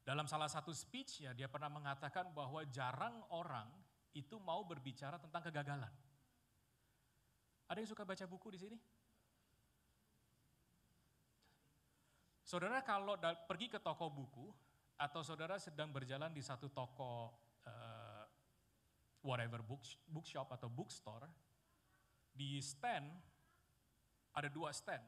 Dalam salah satu speech-nya dia pernah mengatakan bahwa jarang orang itu mau berbicara tentang kegagalan. Ada yang suka baca buku di sini? Saudara kalau pergi ke toko buku, atau saudara sedang berjalan di satu toko whatever bookshop atau bookstore, di stand ada 2 stand.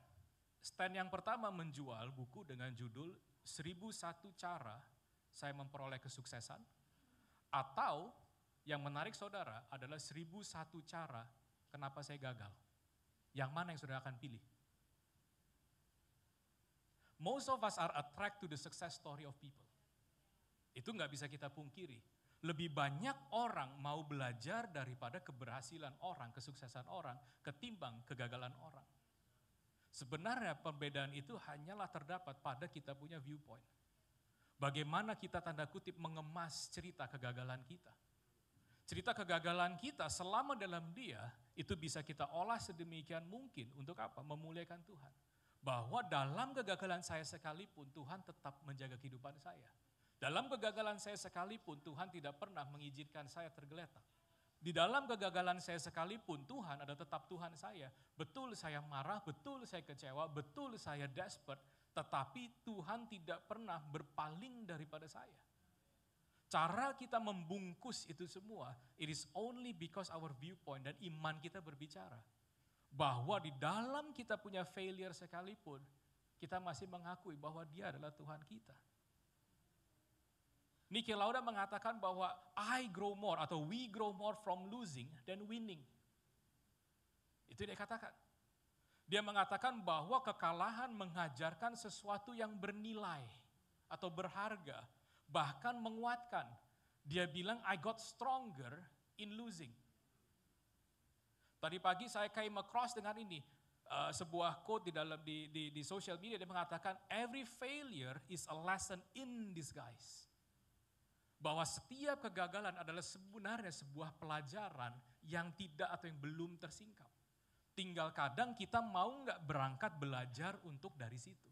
Stand yang pertama menjual buku dengan judul 1001 cara saya memperoleh kesuksesan, atau yang menarik saudara adalah 1001 cara kenapa saya gagal. Yang mana yang saudara akan pilih? Most of us are attracted to the success story of people. Itu nggak bisa kita pungkiri. Lebih banyak orang mau belajar daripada keberhasilan orang, kesuksesan orang, ketimbang kegagalan orang. Sebenarnya perbedaan itu hanyalah terdapat pada kita punya viewpoint. Bagaimana kita tanda kutip mengemas cerita kegagalan kita. Cerita kegagalan kita selama dalam dia, itu bisa kita olah sedemikian mungkin untuk apa? Memuliakan Tuhan. Bahwa dalam kegagalan saya sekalipun, Tuhan tetap menjaga kehidupan saya. Dalam kegagalan saya sekalipun, Tuhan tidak pernah mengizinkan saya tergeletak. Di dalam kegagalan saya sekalipun, Tuhan ada tetap Tuhan saya. Betul saya marah, betul saya kecewa, betul saya desperate, tetapi Tuhan tidak pernah berpaling daripada saya. Cara kita membungkus itu semua, it is only because our viewpoint dan iman kita berbicara. Bahwa di dalam kita punya failure sekalipun, kita masih mengakui bahwa dia adalah Tuhan kita. Niki Lauda mengatakan bahwa I grow more atau we grow more from losing than winning. Itu dia katakan. Dia mengatakan bahwa kekalahan mengajarkan sesuatu yang bernilai atau berharga, bahkan menguatkan. Dia bilang I got stronger in losing. Tadi pagi saya came across dengan ini, sebuah quote di social media, dia mengatakan every failure is a lesson in disguise. Bahwa setiap kegagalan adalah sebenarnya sebuah pelajaran yang tidak atau yang belum tersingkap. Tinggal kadang kita mau nggak berangkat belajar untuk dari situ.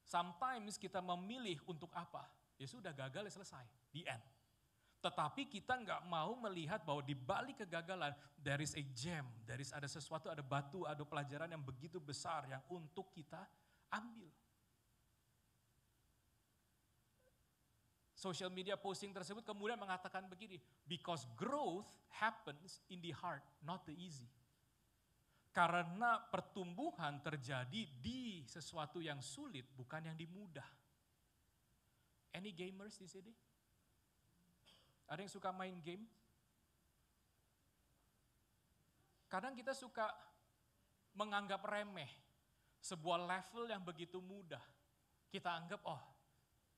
Sometimes kita memilih untuk apa? Ya sudah gagal ya selesai, the end. Tetapi kita nggak mau melihat bahwa di balik kegagalan there is a gem, ada sesuatu, ada batu, ada pelajaran yang begitu besar yang untuk kita ambil. Social media posting tersebut kemudian mengatakan begini, because growth happens in the hard, not the easy. Karena pertumbuhan terjadi di sesuatu yang sulit, bukan yang dimudah. Any gamers di sini? Ada yang suka main game? Kadang kita suka menganggap remeh sebuah level yang begitu mudah. Kita anggap, oh,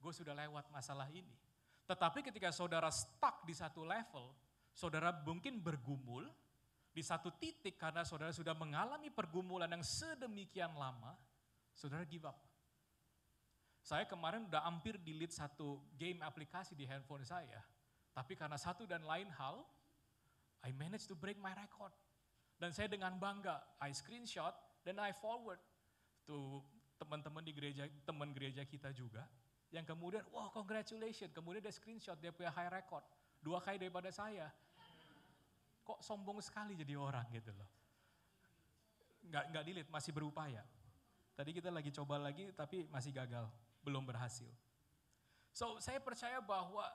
gue sudah lewat masalah ini. Tetapi ketika saudara stuck di satu level, saudara mungkin bergumul di satu titik karena saudara sudah mengalami pergumulan yang sedemikian lama, saudara give up. Saya kemarin udah hampir delete satu game aplikasi di handphone saya, tapi karena satu dan lain hal, I managed to break my record. Dan saya dengan bangga, I screenshot dan I forward to teman-teman di gereja, teman gereja kita juga, yang kemudian, wah congratulations, kemudian dia screenshot, dia punya high record, 2 kali daripada saya. Kok sombong sekali jadi orang gitu loh. Nggak delete, masih berupaya. Tadi kita lagi coba lagi tapi masih gagal, belum berhasil. So saya percaya bahwa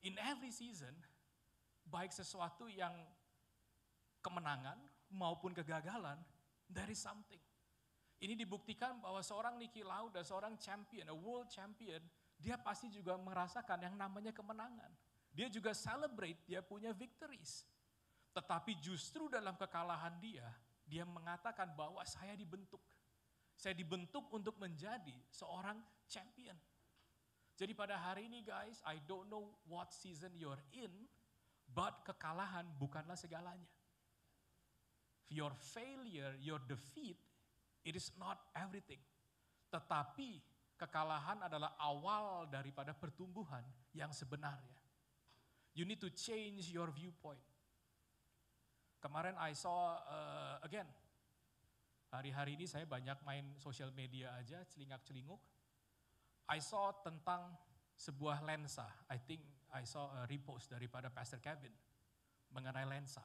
in every season, baik sesuatu yang kemenangan maupun kegagalan, there is something. Ini dibuktikan bahwa seorang Niki Lauda, seorang champion, a world champion, dia pasti juga merasakan yang namanya kemenangan. Dia juga celebrate, dia punya victories. Tetapi justru dalam kekalahan dia mengatakan bahwa saya dibentuk. Saya dibentuk untuk menjadi seorang champion. Jadi pada hari ini guys, I don't know what season you're in, but kekalahan bukanlah segalanya. Your failure, your defeat, it is not everything. Tetapi kekalahan adalah awal daripada pertumbuhan yang sebenarnya. You need to change your viewpoint. Kemarin I saw, again, hari-hari ini saya banyak main social media aja, celingak-celinguk. I saw tentang sebuah lensa, I think I saw a repost daripada Pastor Kevin mengenai lensa.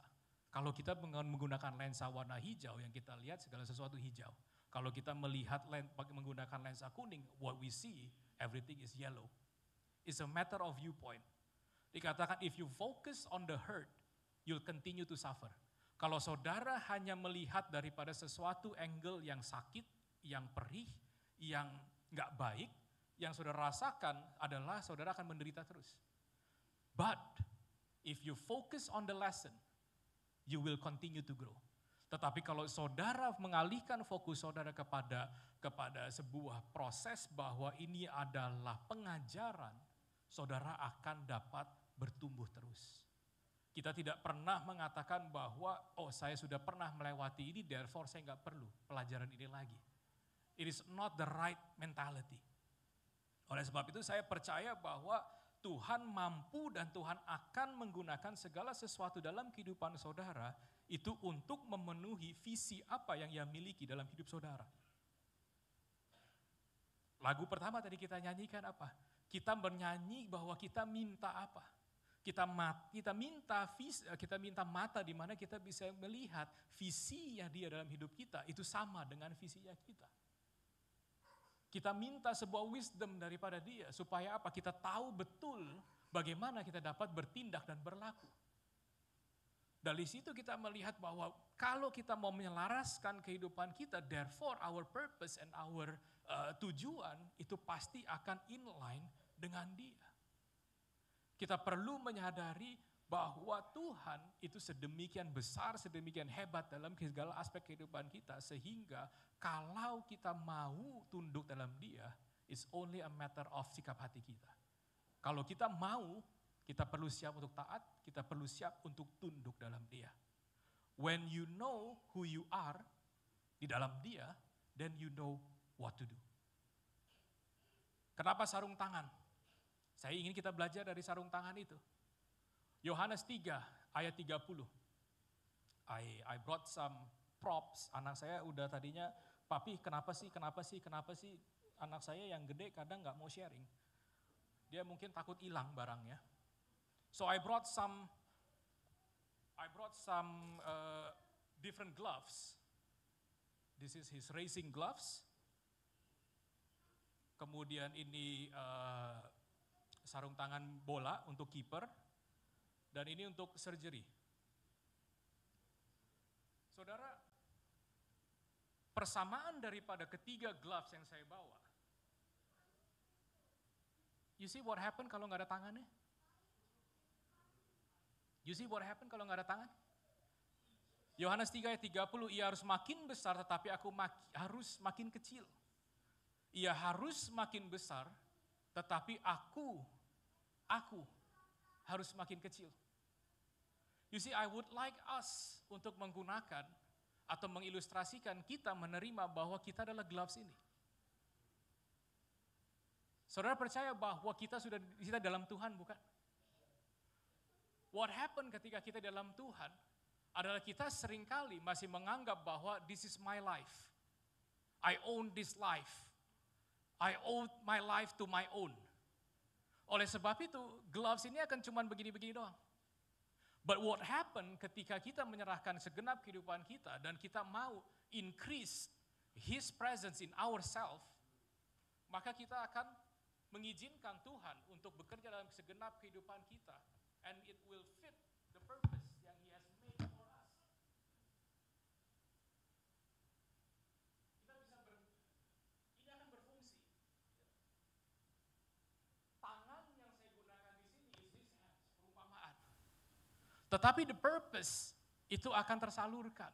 Kalau kita menggunakan lensa warna hijau, yang kita lihat segala sesuatu hijau. Kalau kita melihat menggunakan lensa kuning, what we see, everything is yellow. It's a matter of viewpoint. Dikatakan if you focus on the hurt, you'll continue to suffer. Kalau saudara hanya melihat daripada sesuatu angle yang sakit, yang perih, yang nggak baik, yang saudara rasakan adalah saudara akan menderita terus. But if you focus on the lesson, you will continue to grow. Tetapi kalau saudara mengalihkan fokus saudara kepada sebuah proses bahwa ini adalah pengajaran, saudara akan dapat bertumbuh terus. Kita tidak pernah mengatakan bahwa, oh saya sudah pernah melewati ini, therefore saya nggak perlu pelajaran ini lagi. It is not the right mentality. Oleh sebab itu saya percaya bahwa Tuhan mampu dan Tuhan akan menggunakan segala sesuatu dalam kehidupan saudara itu untuk memenuhi visi apa yang ia miliki dalam hidup saudara. Lagu pertama tadi kita nyanyikan apa? Kita bernyanyi bahwa kita minta apa? Kita minta mata di mana kita bisa melihat visinya dia dalam hidup kita itu sama dengan visinya kita. Kita minta sebuah wisdom daripada dia supaya apa? Kita tahu betul bagaimana kita dapat bertindak dan berlaku. Dari situ kita melihat bahwa kalau kita mau menyelaraskan kehidupan kita, therefore our purpose and our tujuan itu pasti akan inline dengan dia. Kita perlu menyadari bahwa Tuhan itu sedemikian besar, sedemikian hebat dalam segala aspek kehidupan kita, sehingga kalau kita mau tunduk dalam dia, it's only a matter of sikap hati kita. Kalau kita mau, kita perlu siap untuk taat, kita perlu siap untuk tunduk dalam dia. When you know who you are di dalam dia, then you know what to do. Kenapa sarung tangan? Saya ingin kita belajar dari sarung tangan itu. Yohanes 3 ayat 30. I brought some props. Anak saya udah tadinya, papi kenapa sih anak saya yang gede kadang nggak mau sharing. Dia mungkin takut hilang barangnya. So I brought some different gloves. This is his racing gloves. Kemudian ini sarung tangan bola untuk kiper. Dan ini untuk surgery. Saudara, persamaan daripada ketiga gloves yang saya bawa. You see what happen kalau nggak ada tangannya? You see what happen kalau nggak ada tangan? Yohanes 3 ayat 30, ia harus makin besar tetapi aku harus makin kecil. Ia harus makin besar tetapi aku harus makin kecil. You see, I would like us untuk menggunakan atau mengilustrasikan kita menerima bahwa kita adalah gloves ini. Saudara percaya bahwa kita dalam Tuhan, bukan? What happened ketika kita dalam Tuhan adalah kita seringkali masih menganggap bahwa this is my life. I own this life. I owe my life to my own. Oleh sebab itu, gloves ini akan cuma begini-begini doang. But what happened ketika kita menyerahkan segenap kehidupan kita dan kita mau increase His presence in ourselves, maka kita akan mengizinkan Tuhan untuk bekerja dalam segenap kehidupan kita, and it will fit the purpose yang He has made for us. Ini akan berfungsi. Tangan yang saya gunakan di sini is this hands, perumpamaan. Tetapi the purpose itu akan tersalurkan.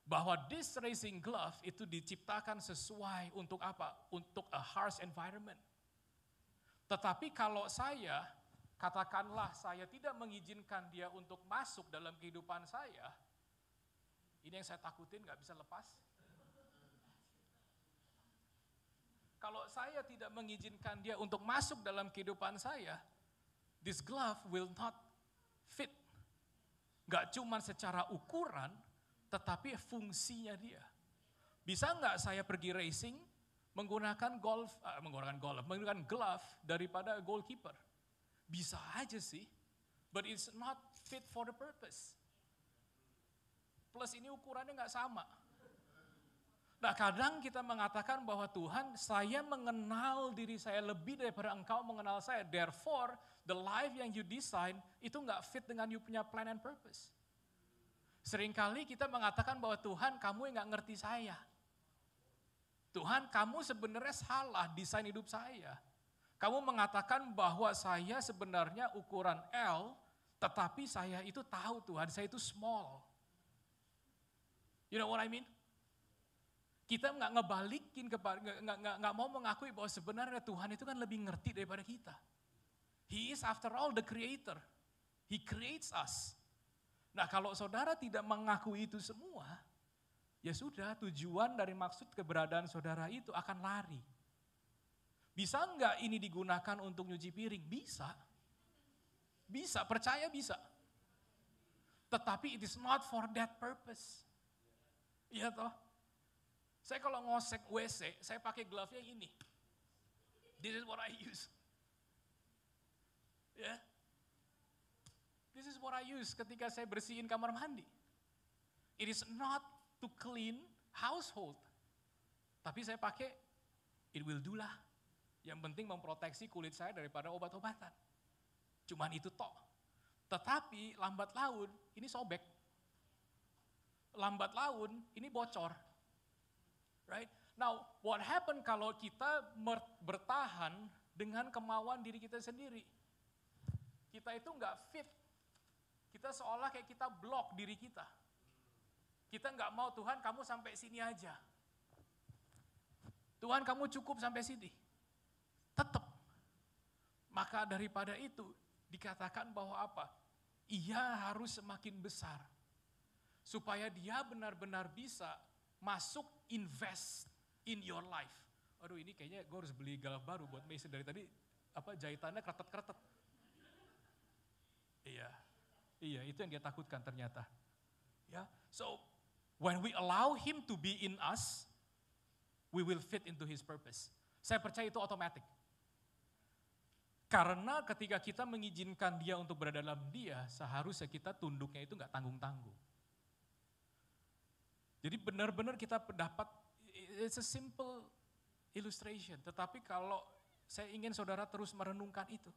Bahwa this racing glove itu diciptakan sesuai untuk apa? Untuk a harsh environment. Tetapi kalau saya, katakanlah saya tidak mengizinkan dia untuk masuk dalam kehidupan saya, ini yang saya takutin gak bisa lepas. Kalau saya tidak mengizinkan dia untuk masuk dalam kehidupan saya, this glove will not fit. Gak cuma secara ukuran, tetapi fungsinya dia. Bisa nggak saya pergi racing menggunakan glove daripada goalkeeper? Bisa aja sih, but it's not fit for the purpose. Plus ini ukurannya nggak sama. Nah kadang kita mengatakan bahwa Tuhan, saya mengenal diri saya lebih daripada engkau mengenal saya. Therefore, the life yang you design itu nggak fit dengan you punya plan and purpose. Seringkali kita mengatakan bahwa Tuhan, kamu yang nggak ngerti saya. Tuhan, kamu sebenarnya salah desain hidup saya. Kamu mengatakan bahwa saya sebenarnya ukuran L, tetapi saya itu tahu Tuhan, saya itu small. You know what I mean? Kita nggak ngebalikin, nggak mau mengakui bahwa sebenarnya Tuhan itu kan lebih ngerti daripada kita. He is after all the creator. He creates us. Nah kalau saudara tidak mengakui itu semua, ya sudah tujuan dari maksud keberadaan saudara itu akan lari. Bisa nggak ini digunakan untuk nyuci piring? Bisa. Bisa, percaya bisa. Tetapi it is not for that purpose. Iya toh? Saya kalau ngosek WC, saya pakai glove-nya ini. This is what I use. Ya. Yeah. This is what I use ketika saya bersihin kamar mandi. It is not to clean household. Tapi saya pakai, it will do lah. Yang penting memproteksi kulit saya daripada obat-obatan. Cuman itu toh. Tetapi lambat laun, ini sobek. Lambat laun, ini bocor. Right? Now, what happen kalau kita bertahan dengan kemauan diri kita sendiri? Kita itu nggak fit. Kita seolah kayak kita blok diri kita. Kita nggak mau, Tuhan kamu sampai sini aja. Tuhan kamu cukup sampai sini. Tetap. Maka daripada itu dikatakan bahwa apa? Ia harus semakin besar. Supaya dia benar-benar bisa masuk invest in your life. Aduh ini kayaknya gue harus beli galak baru buat Mason dari tadi jahitannya kretet-kretet. Iya, itu yang dia takutkan ternyata. Ya, so when we allow him to be in us, we will fit into his purpose. Saya percaya itu otomatis. Karena ketika kita mengizinkan dia untuk berada dalam dia, seharusnya kita tunduknya itu nggak tanggung-tanggung. Jadi benar-benar kita dapat, it's a simple illustration. Tetapi kalau saya ingin saudara terus merenungkan itu.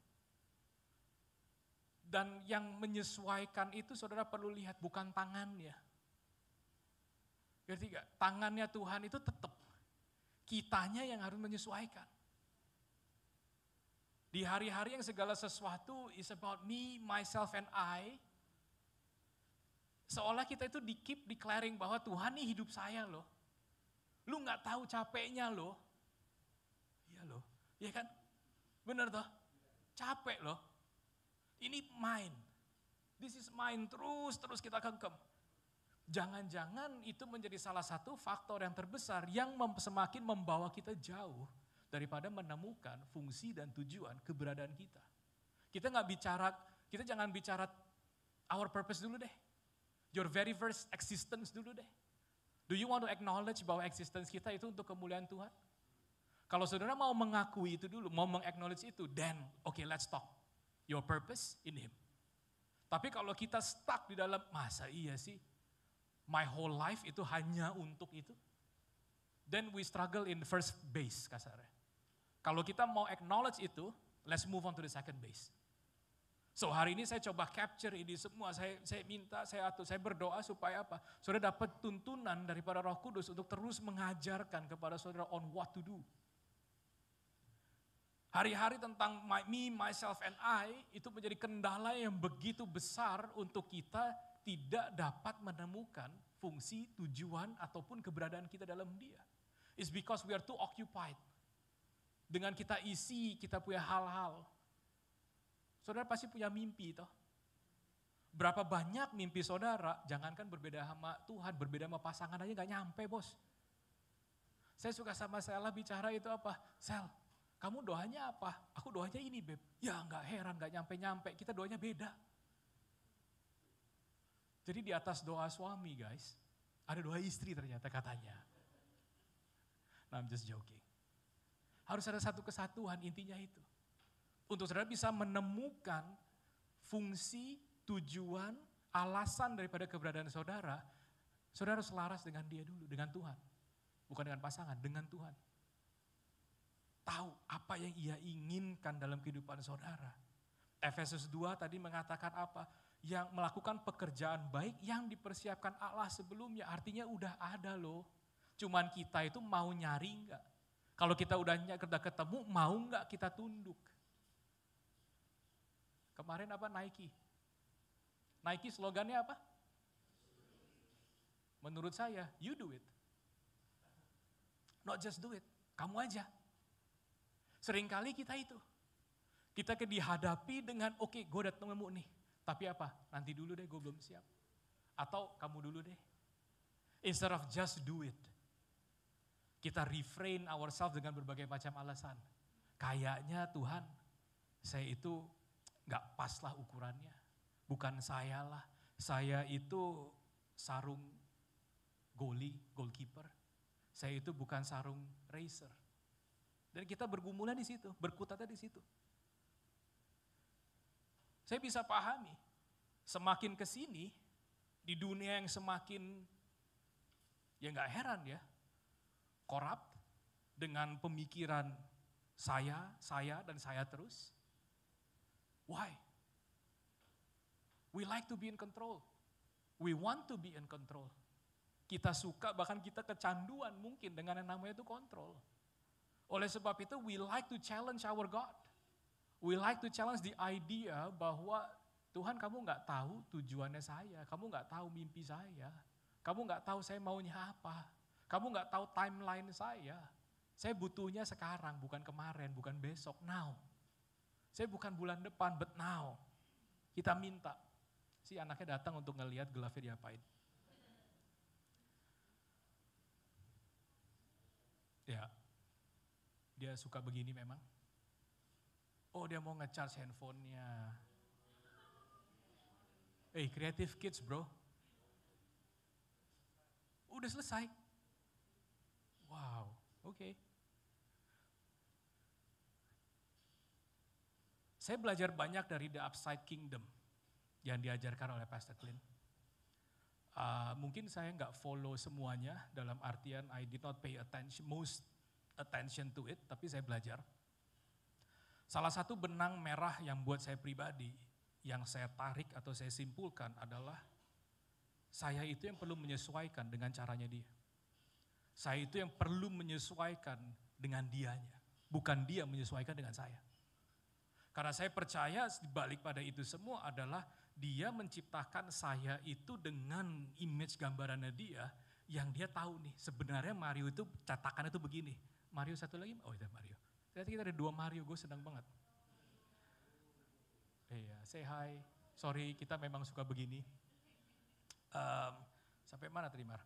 Dan yang menyesuaikan itu saudara perlu lihat bukan tangannya. Ngerti gak? Tangannya Tuhan itu tetap. Kitanya yang harus menyesuaikan. Di hari-hari yang segala sesuatu is about me, myself and I. Seolah kita itu keep declaring bahwa Tuhan nih hidup saya loh. Lu gak tahu capeknya loh. Iya loh, iya kan? Bener toh? Capek loh. Ini mine. This is mine. Terus kita kengkem. Jangan-jangan itu menjadi salah satu faktor yang terbesar yang semakin membawa kita jauh daripada menemukan fungsi dan tujuan keberadaan kita. Kita jangan bicara our purpose dulu deh. Your very first existence dulu deh. Do you want to acknowledge bahwa existence kita itu untuk kemuliaan Tuhan? Kalau saudara mau mengakui itu dulu, mau meng-acknowledge itu, then okay, let's talk. Your purpose in him. Tapi kalau kita stuck di dalam, masa iya sih? My whole life itu hanya untuk itu? Then we struggle in the first base kasarnya. Kalau kita mau acknowledge itu, let's move on to the second base. So hari ini saya coba capture ini semua, saya minta, saya berdoa supaya apa? Saudara dapat tuntunan daripada Roh Kudus untuk terus mengajarkan kepada saudara on what to do. Hari-hari tentang me, myself, and I itu menjadi kendala yang begitu besar untuk kita tidak dapat menemukan fungsi, tujuan, ataupun keberadaan kita dalam dia. It's because we are too occupied. Dengan kita isi, kita punya hal-hal. Saudara pasti punya mimpi toh. Berapa banyak mimpi saudara, jangankan berbeda sama Tuhan, berbeda sama pasangan aja gak nyampe bos. Saya suka sama Sela bicara itu apa? Sel, kamu doanya apa? Aku doanya ini beb. Ya gak heran, gak nyampe-nyampe, kita doanya beda. Jadi di atas doa suami guys, ada doa istri ternyata katanya. Nah, I'm just joking. Harus ada satu kesatuan, intinya itu. Untuk saudara bisa menemukan fungsi, tujuan, alasan daripada keberadaan saudara, saudara harus selaras dengan dia dulu, dengan Tuhan. Bukan dengan pasangan, dengan Tuhan. Tahu apa yang ia inginkan dalam kehidupan saudara. Efesus 2 tadi mengatakan apa? Yang melakukan pekerjaan baik yang dipersiapkan Allah sebelumnya, artinya udah ada loh. Cuman kita itu mau nyari enggak? Kalau kita udah ketemu, mau enggak kita tunduk? Kemarin apa Nike? Nike slogannya apa? Menurut saya, you do it. Not just do it, kamu aja. Seringkali kita itu. Kita dihadapi dengan, oke, gue udah nemu nih. Tapi apa? Nanti dulu deh, gue belum siap. Atau kamu dulu deh. Instead of just do it. Kita refrain ourselves dengan berbagai macam alasan. Kayaknya Tuhan, saya itu gak pas lah ukurannya. Bukan saya lah. Saya itu sarung goalkeeper. Saya itu bukan sarung racer. Dan kita bergumulan di situ, berkutatnya di situ. Saya bisa pahami, semakin kesini, di dunia yang semakin, ya gak heran ya, korup dengan pemikiran saya, dan saya terus. Why? We like to be in control. We want to be in control. Kita suka, bahkan kita kecanduan mungkin dengan yang namanya itu kontrol. Oleh sebab itu, we like to challenge our God. We like to challenge the idea bahwa Tuhan kamu gak tahu tujuannya saya, kamu gak tahu mimpi saya, kamu gak tahu saya maunya apa, kamu gak tahu timeline saya butuhnya sekarang, bukan kemarin, bukan besok, now. Saya bukan bulan depan, but now. Kita minta, si anaknya datang untuk ngelihat gelasnya diapain. Ya, dia suka begini memang. Oh, dia mau nge-charge handphonenya. Creative kids bro. Udah selesai. Wow, oke. Saya belajar banyak dari The Upside Kingdom yang diajarkan oleh Pastor Clint. Mungkin saya nggak follow semuanya dalam artian I did not pay most attention to it, tapi saya belajar. Salah satu benang merah yang buat saya pribadi, yang saya tarik atau saya simpulkan adalah saya itu yang perlu menyesuaikan dengan caranya dia. Saya itu yang perlu menyesuaikan dengan dianya, bukan dia menyesuaikan dengan saya. Karena saya percaya dibalik pada itu semua adalah dia menciptakan saya itu dengan image gambarannya dia, yang dia tahu nih sebenarnya Mario itu cetakannya itu begini. Mario satu lagi, oh itu Mario. Ternyata kita ada 2 Mario, gue senang banget. Iya, say hi. Sorry, kita memang suka begini. Sampai mana tadi Mar?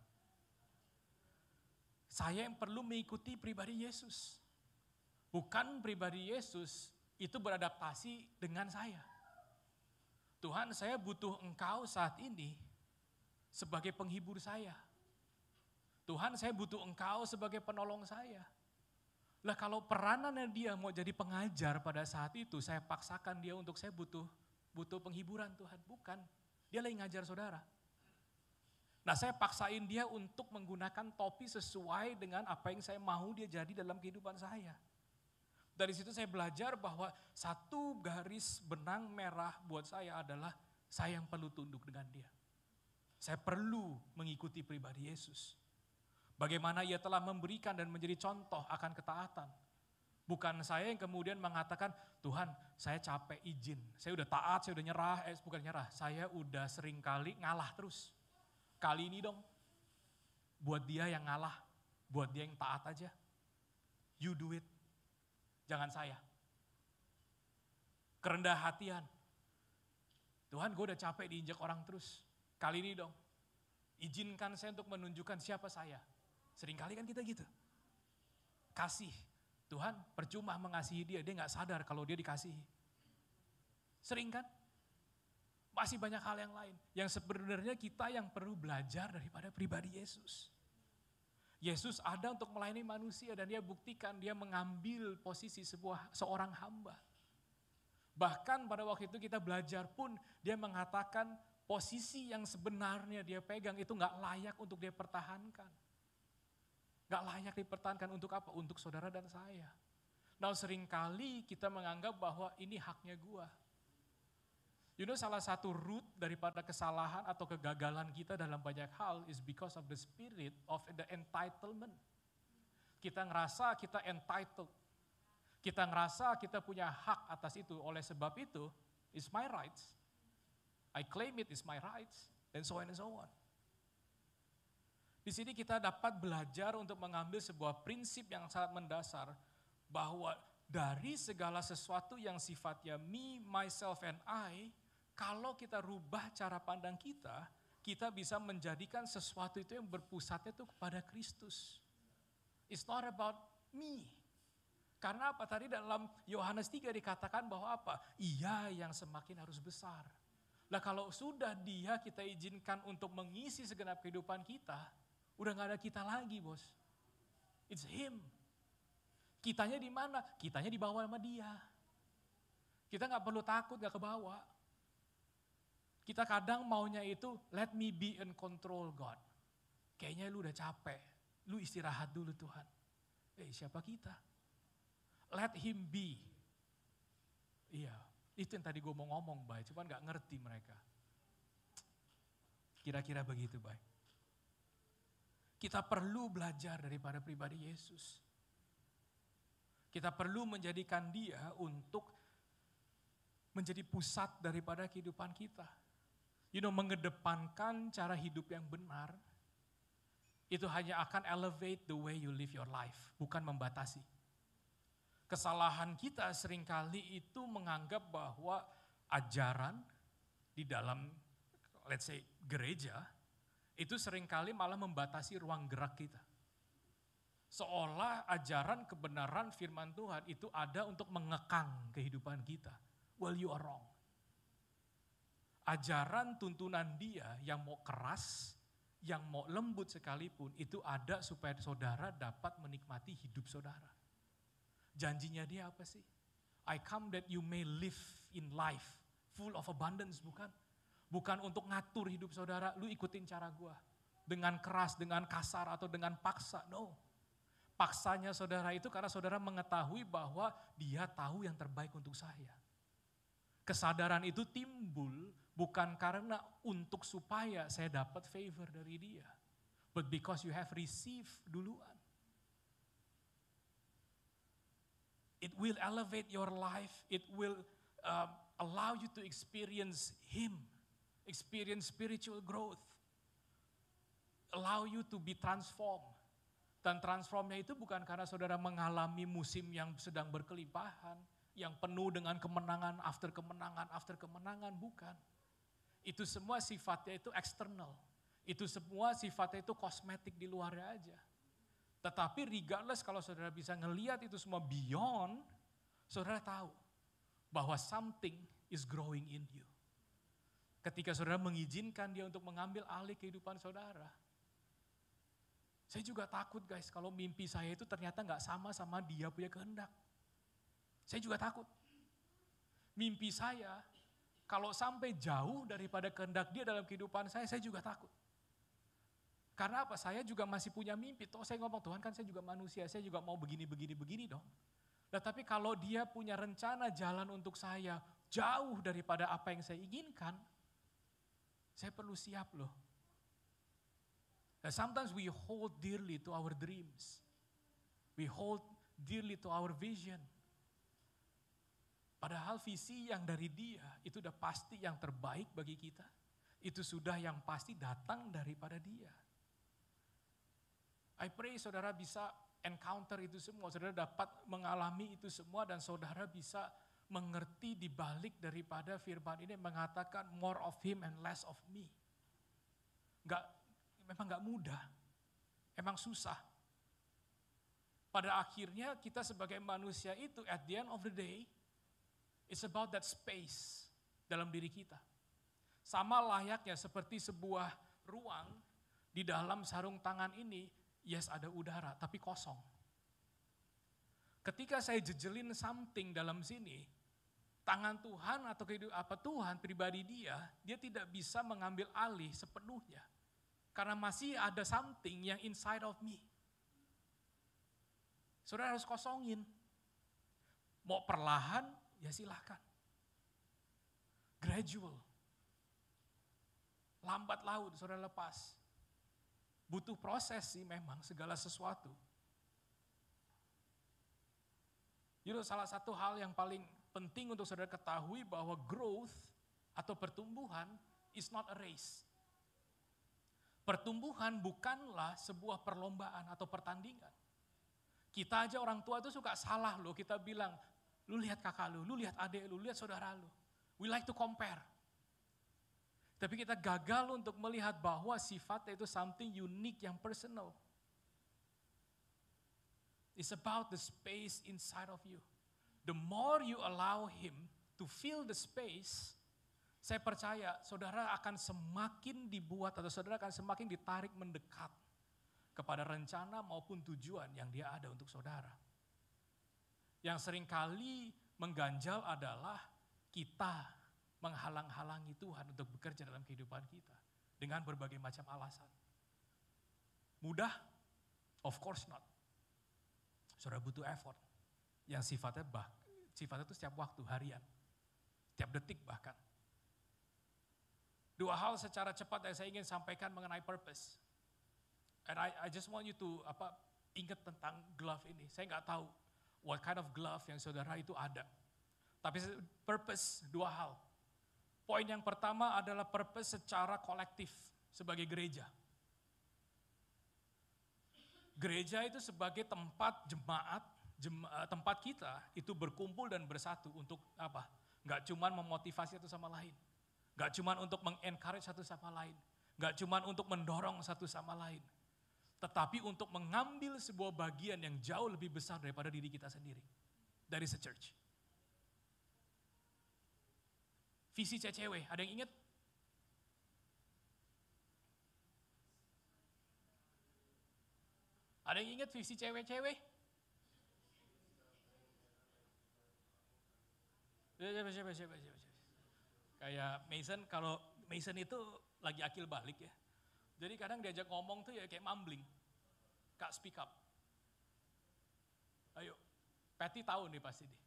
Saya yang perlu mengikuti pribadi Yesus. Bukan pribadi Yesus itu beradaptasi dengan saya. Tuhan, saya butuh Engkau saat ini sebagai penghibur saya. Tuhan, saya butuh Engkau sebagai penolong saya. Lah kalau peranannya dia mau jadi pengajar pada saat itu, saya paksakan dia untuk saya butuh penghiburan Tuhan. Bukan, dia lagi ngajar saudara. Nah saya paksain dia untuk menggunakan topi sesuai dengan apa yang saya mau dia jadi dalam kehidupan saya. Dari situ saya belajar bahwa satu garis benang merah buat saya adalah saya yang perlu tunduk dengan dia. Saya perlu mengikuti pribadi Yesus. Bagaimana ia telah memberikan dan menjadi contoh akan ketaatan. Bukan saya yang kemudian mengatakan, Tuhan saya capek izin, saya udah taat, saya udah nyerah, bukan nyerah, saya udah sering kali ngalah terus. Kali ini dong, buat dia yang ngalah, buat dia yang taat aja. You do it, jangan saya. Kerendah hatian. Tuhan gue udah capek diinjak orang terus, kali ini dong, izinkan saya untuk menunjukkan siapa saya. Seringkali kan kita gitu. Kasih. Tuhan percuma mengasihi dia gak sadar kalau dia dikasihi. Sering kan? Masih banyak hal yang lain. Yang sebenarnya kita yang perlu belajar daripada pribadi Yesus. Yesus ada untuk melayani manusia dan dia buktikan dia mengambil posisi seorang hamba. Bahkan pada waktu itu kita belajar pun dia mengatakan posisi yang sebenarnya dia pegang itu gak layak untuk dia pertahankan. Gak layak dipertahankan untuk apa? Untuk saudara dan saya. Nah seringkali kita menganggap bahwa ini haknya gua. You know salah satu root daripada kesalahan atau kegagalan kita dalam banyak hal is because of the spirit of the entitlement. Kita ngerasa kita entitled. Kita ngerasa kita punya hak atas itu. Oleh sebab itu, it's my rights. I claim it is my rights. And so on and so on. Di sini kita dapat belajar untuk mengambil sebuah prinsip yang sangat mendasar bahwa dari segala sesuatu yang sifatnya me, myself, and I, kalau kita rubah cara pandang kita bisa menjadikan sesuatu itu yang berpusatnya itu kepada Kristus. It's not about me. Karena apa? Tadi dalam Yohanes 3 dikatakan bahwa apa? Ia yang semakin harus besar. Nah kalau sudah dia kita izinkan untuk mengisi segenap kehidupan kita, udah gak ada kita lagi bos. It's him. Kitanya di mana? Kitanya dibawa sama dia. Kita gak perlu takut gak kebawa. Kita kadang maunya itu let me be in control God. Kayaknya lu udah capek. Lu istirahat dulu Tuhan. Siapa kita? Let him be. Iya, itu yang tadi gue mau ngomong Bay, cuman gak ngerti mereka. Kira-kira begitu Bay. Kita perlu belajar daripada pribadi Yesus. Kita perlu menjadikan dia untuk menjadi pusat daripada kehidupan kita. You know, mengedepankan cara hidup yang benar, itu hanya akan elevate the way you live your life, bukan membatasi. Kesalahan kita seringkali itu menganggap bahwa ajaran di dalam, let's say, gereja, itu seringkali malah membatasi ruang gerak kita. Seolah ajaran kebenaran firman Tuhan itu ada untuk mengekang kehidupan kita. Well, you are wrong. Ajaran tuntunan dia yang mau keras, yang mau lembut sekalipun, itu ada supaya saudara dapat menikmati hidup saudara. Janjinya dia apa sih? I come that you may live in life full of abundance, bukan? Bukan untuk ngatur hidup saudara, lu ikutin cara gua. Dengan keras, dengan kasar, atau dengan paksa, no. Paksanya saudara itu karena saudara mengetahui bahwa dia tahu yang terbaik untuk saya. Kesadaran itu timbul bukan karena untuk supaya saya dapat favor dari dia. But because you have received duluan. It will elevate your life, it will allow you to experience him. Experience spiritual growth, allow you to be transformed. Dan transformnya itu bukan karena saudara mengalami musim yang sedang berkelimpahan, yang penuh dengan kemenangan, after kemenangan, bukan. Itu semua sifatnya itu eksternal, itu semua sifatnya itu kosmetik di luarnya aja. Tetapi regardless kalau saudara bisa ngelihat itu semua beyond, saudara tahu bahwa something is growing in you. Ketika saudara mengizinkan dia untuk mengambil alih kehidupan saudara. Saya juga takut guys kalau mimpi saya itu ternyata gak sama dia punya kehendak. Saya juga takut. Mimpi saya kalau sampai jauh daripada kehendak dia dalam kehidupan saya juga takut. Karena apa? Saya juga masih punya mimpi. Toh saya ngomong, Tuhan kan saya juga manusia, saya juga mau begini dong. Nah, tapi kalau dia punya rencana jalan untuk saya jauh daripada apa yang saya inginkan, saya perlu siap loh. Now, sometimes we hold dearly to our dreams. We hold dearly to our vision. Padahal visi yang dari dia itu udah pasti yang terbaik bagi kita. Itu sudah yang pasti datang daripada dia. I pray saudara bisa encounter itu semua, saudara dapat mengalami itu semua dan saudara bisa mengerti di balik daripada firman ini mengatakan more of him and less of me. Memang gak mudah, emang susah. Pada akhirnya kita sebagai manusia itu at the end of the day, it's about that space dalam diri kita. Sama layaknya seperti sebuah ruang di dalam sarung tangan ini, yes ada udara tapi kosong. Ketika saya jejelin something dalam sini, tangan Tuhan atau Tuhan pribadi dia tidak bisa mengambil alih sepenuhnya. Karena masih ada something yang inside of me. Saudara harus kosongin. Mau perlahan, ya silahkan. Gradual. Lambat laun, saudara lepas. Butuh proses sih memang segala sesuatu. Salah satu hal yang paling penting untuk saudara ketahui bahwa growth atau pertumbuhan is not a race. Pertumbuhan bukanlah sebuah perlombaan atau pertandingan. Kita aja orang tua itu suka salah loh, kita bilang, lu lihat kakak lu lihat adik lu lihat saudara lu. We like to compare. Tapi kita gagal untuk melihat bahwa sifatnya itu something unique yang personal. It's about the space inside of you. The more you allow him to fill the space, saya percaya saudara akan semakin dibuat atau saudara akan semakin ditarik mendekat kepada rencana maupun tujuan yang dia ada untuk saudara. Yang seringkali mengganjal adalah kita menghalang-halangi Tuhan untuk bekerja dalam kehidupan kita dengan berbagai macam alasan. Mudah? Of course not. Saudara butuh effort yang sifatnya itu setiap waktu, harian, setiap detik bahkan. Dua hal secara cepat yang saya ingin sampaikan mengenai purpose. And I just want you to ingat tentang glove ini. Saya nggak tahu what kind of glove yang saudara itu ada. Tapi purpose dua hal. Poin yang pertama adalah purpose secara kolektif sebagai gereja. Gereja itu sebagai tempat jemaat, tempat kita itu berkumpul dan bersatu untuk apa? Nggak cuma memotivasi satu sama lain. Gak cuma untuk meng-encourage satu sama lain. Gak cuma untuk mendorong satu sama lain. Tetapi untuk mengambil sebuah bagian yang jauh lebih besar daripada diri kita sendiri. Dari se-church. Visi CCW, ada yang ingat? Ada yang ingat visi cewek-cewek? Siapa. Kayak Mason, kalau Mason itu lagi akil balik ya. Jadi kadang diajak ngomong tuh ya kayak mumbling. Kak speak up. Ayo, Patty tahu nih pasti nih.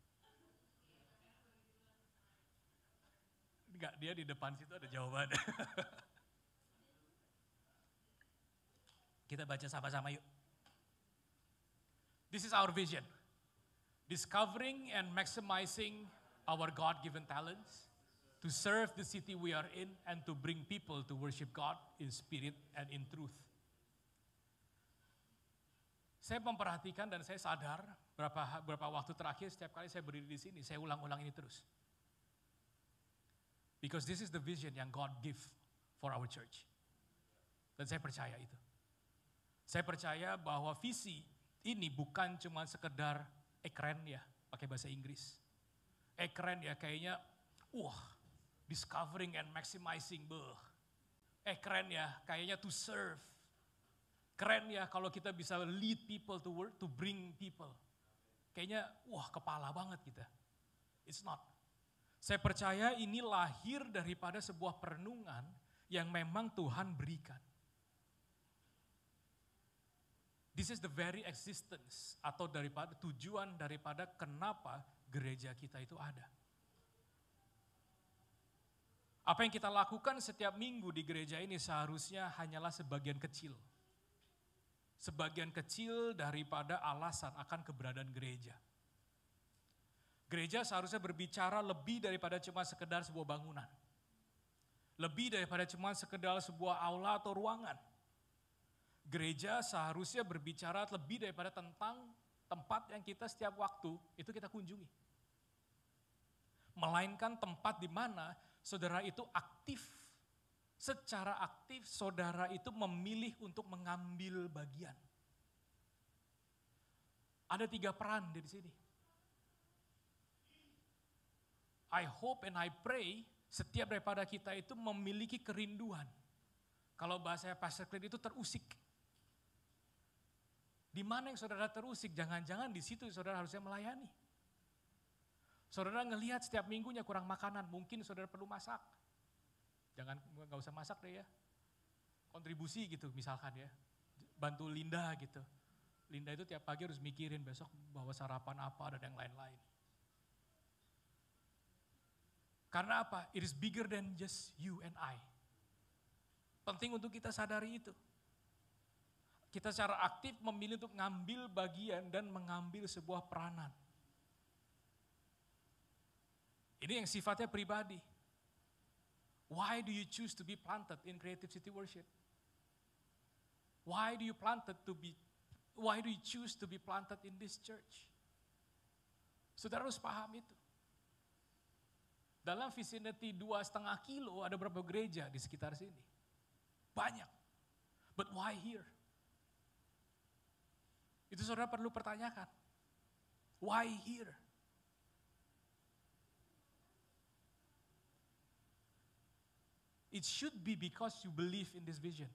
Enggak, dia di depan situ ada jawabannya. Kita baca sama-sama yuk. This is our vision. Discovering and maximizing our God-given talents. To serve the city we are in and to bring people to worship God in spirit and in truth. Saya memperhatikan dan saya sadar beberapa waktu terakhir setiap kali saya berdiri di sini, saya ulang-ulang ini terus. Because this is the vision yang God give for our church. Dan saya percaya itu. Saya percaya bahwa visi ini bukan cuma sekedar keren ya, pakai bahasa Inggris. Keren ya kayaknya, discovering and maximizing, keren ya, kayaknya to serve. Keren ya kalau kita bisa lead people to work, to bring people. Kayaknya, kepala banget kita. It's not. Saya percaya ini lahir daripada sebuah perenungan yang memang Tuhan berikan. This is the very existence atau daripada tujuan daripada kenapa gereja kita itu ada. Apa yang kita lakukan setiap minggu di gereja ini seharusnya hanyalah sebagian kecil. sebagian kecil daripada alasan akan keberadaan gereja. Gereja seharusnya berbicara lebih daripada cuma sekedar sebuah bangunan. Lebih daripada cuma sekedar sebuah aula atau ruangan. Gereja seharusnya berbicara lebih daripada tentang tempat yang kita setiap waktu itu kita kunjungi. Melainkan tempat di mana saudara itu aktif. Secara aktif saudara itu memilih untuk mengambil bagian. Ada 3 peran di sini. I hope and I pray setiap daripada kita itu memiliki kerinduan. Kalau bahasa Pastor Clint itu terusik. Di mana yang saudara terusik? Jangan-jangan di situ saudara harusnya melayani. Saudara ngelihat setiap minggunya kurang makanan, mungkin saudara perlu masak. Nggak usah masak deh ya. Kontribusi gitu misalkan ya. Bantu Linda gitu. Linda itu tiap pagi harus mikirin besok bawa sarapan apa dan yang lain-lain. Karena apa? It is bigger than just you and I. Penting untuk kita sadari itu. Kita secara aktif memilih untuk ngambil bagian dan mengambil sebuah peranan. Ini yang sifatnya pribadi. Why do you choose to be planted in Creative City Worship? Why do you choose to be planted in this church? Saudara harus paham itu. Dalam vicinity 2,5 kilo ada berapa gereja di sekitar sini? Banyak. But why here? Itu saudara perlu pertanyakan. Why here? It should be because you believe in this vision.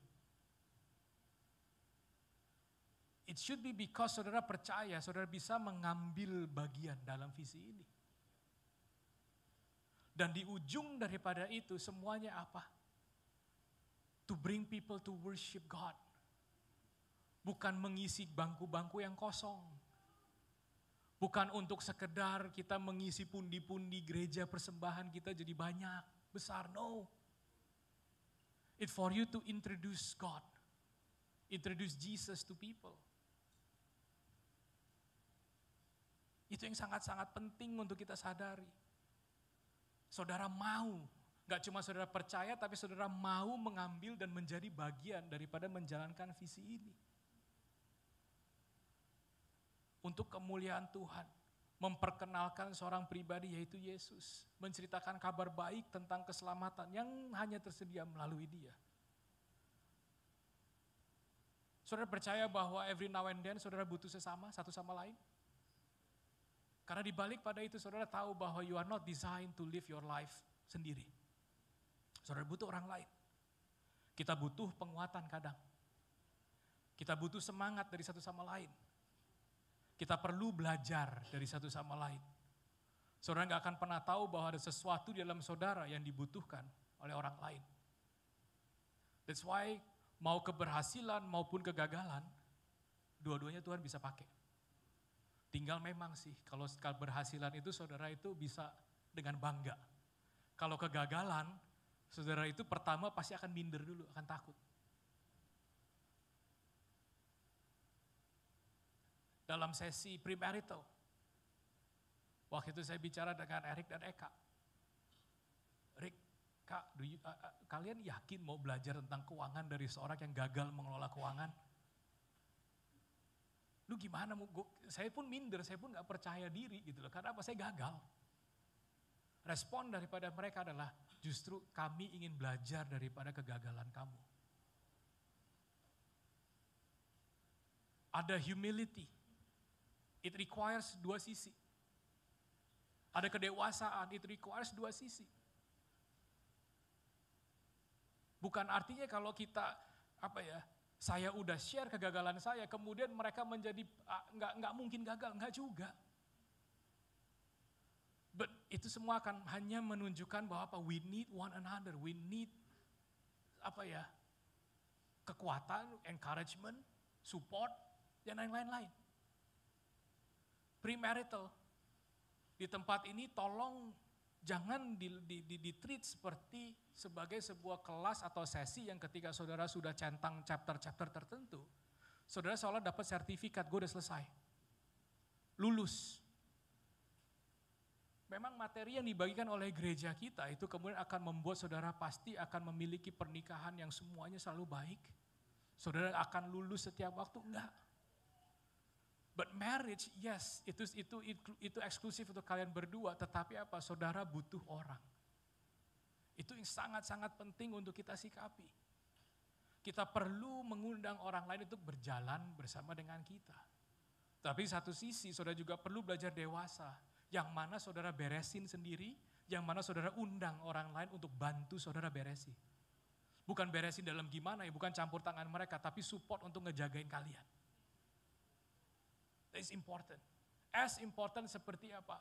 It should be because saudara percaya, saudara bisa mengambil bagian dalam visi ini. Dan di ujung daripada itu semuanya apa? To bring people to worship God. Bukan mengisi bangku-bangku yang kosong. Bukan untuk sekedar kita mengisi pundi-pundi gereja persembahan kita jadi banyak, besar, no. It's for you to introduce God. Introduce Jesus to people. Itu yang sangat-sangat penting untuk kita sadari. Saudara mau, gak cuma saudara percaya, tapi saudara mau mengambil dan menjadi bagian daripada menjalankan visi ini. Untuk kemuliaan Tuhan, memperkenalkan seorang pribadi yaitu Yesus. Menceritakan kabar baik tentang keselamatan yang hanya tersedia melalui Dia. Saudara percaya bahwa every now and then saudara butuh sesama, satu sama lain? Karena di balik pada itu saudara tahu bahwa you are not designed to live your life sendiri. Saudara butuh orang lain. Kita butuh penguatan kadang. Kita butuh semangat dari satu sama lain. Kita perlu belajar dari satu sama lain. Saudara gak akan pernah tahu bahwa ada sesuatu di dalam saudara yang dibutuhkan oleh orang lain. That's why mau keberhasilan maupun kegagalan, dua-duanya Tuhan bisa pakai. Tinggal memang sih, kalau keberhasilan itu saudara itu bisa dengan bangga. Kalau kegagalan, saudara itu pertama pasti akan minder dulu, akan takut. Dalam sesi premarital, waktu itu saya bicara dengan Erik dan Eka. Rick, Kak, kalian yakin mau belajar tentang keuangan dari seorang yang gagal mengelola keuangan? Lu gimana, saya pun minder, saya pun gak percaya diri gitu loh, karena apa, saya gagal. Respon daripada mereka adalah, justru kami ingin belajar daripada kegagalan kamu. Ada humility, it requires dua sisi. Ada kedewasaan, it requires dua sisi. Bukan artinya kalau kita, saya udah share kegagalan saya, kemudian mereka menjadi nggak mungkin gagal, nggak juga. But itu semua akan hanya menunjukkan bahwa we need one another, we need kekuatan, encouragement, support, dan lain-lain. Premarital di tempat ini tolong jangan di-treat sebagai sebuah kelas atau sesi yang ketika saudara sudah centang chapter-chapter tertentu, saudara seolah dapat sertifikat, gue udah selesai. Lulus. Memang materi yang dibagikan oleh gereja kita itu kemudian akan membuat saudara pasti akan memiliki pernikahan yang semuanya selalu baik. Saudara akan lulus setiap waktu, enggak. But marriage, yes, itu eksklusif untuk kalian berdua, tetapi apa? Saudara butuh orang. Itu yang sangat-sangat penting untuk kita sikapi. Kita perlu mengundang orang lain untuk berjalan bersama dengan kita. Tapi satu sisi, saudara juga perlu belajar dewasa. Yang mana saudara beresin sendiri, yang mana saudara undang orang lain untuk bantu saudara beresin. Bukan beresin dalam gimana ya, bukan campur tangan mereka, tapi support untuk ngejagain kalian. That is important. As important seperti apa?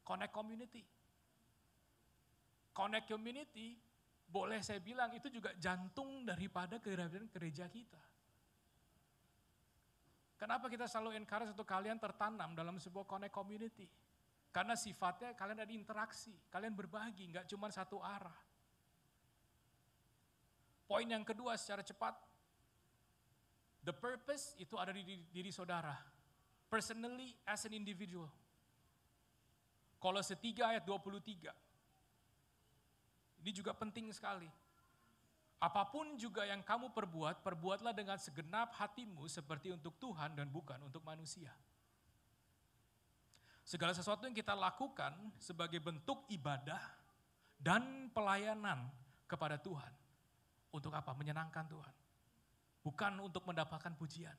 Connect community. Connect community, boleh saya bilang itu juga jantung daripada keberadaan gereja kita. Kenapa kita selalu encourage untuk kalian tertanam dalam sebuah connect community? Karena sifatnya kalian ada interaksi, kalian berbagi, nggak cuma satu arah. Poin yang kedua secara cepat, the purpose itu ada di diri saudara. Personally as an individual. Kolose 3 ayat 23. Ini juga penting sekali. Apapun juga yang kamu perbuat, perbuatlah dengan segenap hatimu seperti untuk Tuhan dan bukan untuk manusia. Segala sesuatu yang kita lakukan sebagai bentuk ibadah dan pelayanan kepada Tuhan. Untuk apa? Menyenangkan Tuhan. Bukan untuk mendapatkan pujian.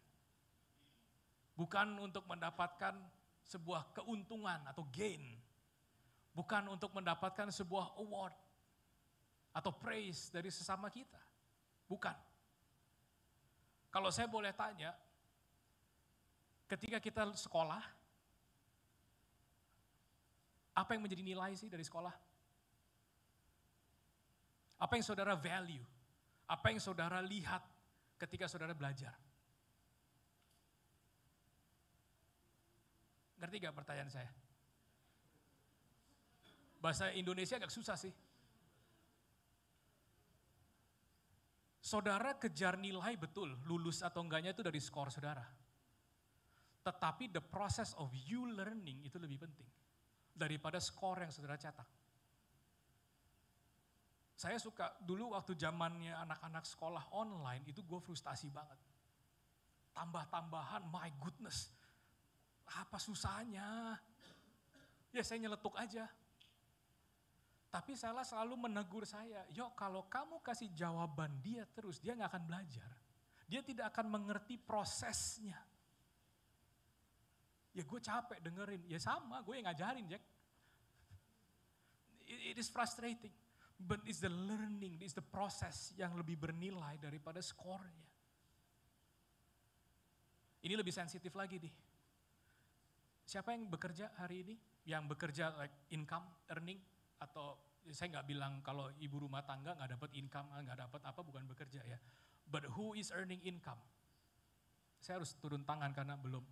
Bukan untuk mendapatkan sebuah keuntungan atau gain. Bukan untuk mendapatkan sebuah award atau praise dari sesama kita. Bukan. Kalau saya boleh tanya, ketika kita sekolah, apa yang menjadi nilai sih dari sekolah? Apa yang saudara value? Apa yang saudara lihat ketika saudara belajar? Ngerti gak pertanyaan saya? Bahasa Indonesia agak susah sih. Saudara kejar nilai betul, lulus atau enggaknya itu dari skor saudara. Tetapi the process of you learning itu lebih penting daripada skor yang saudara cetak. Saya suka dulu waktu zamannya anak-anak sekolah online itu gue frustasi banget. Tambah-tambahan, my goodness. Apa susahnya? Ya saya nyeletuk aja. Tapi saya selalu menegur saya, yuk kalau kamu kasih jawaban dia terus, dia gak akan belajar. Dia tidak akan mengerti prosesnya. Ya gue capek dengerin, ya sama gue yang ngajarin Jack. It is frustrating, but it's the learning, it's the process yang lebih bernilai daripada skornya. Ini lebih sensitif lagi nih. Siapa yang bekerja hari ini? Yang bekerja like income, earning, atau saya nggak bilang kalau ibu rumah tangga nggak dapat income, nggak dapat apa bukan bekerja ya. But who is earning income? Saya harus turun tangan karena belum.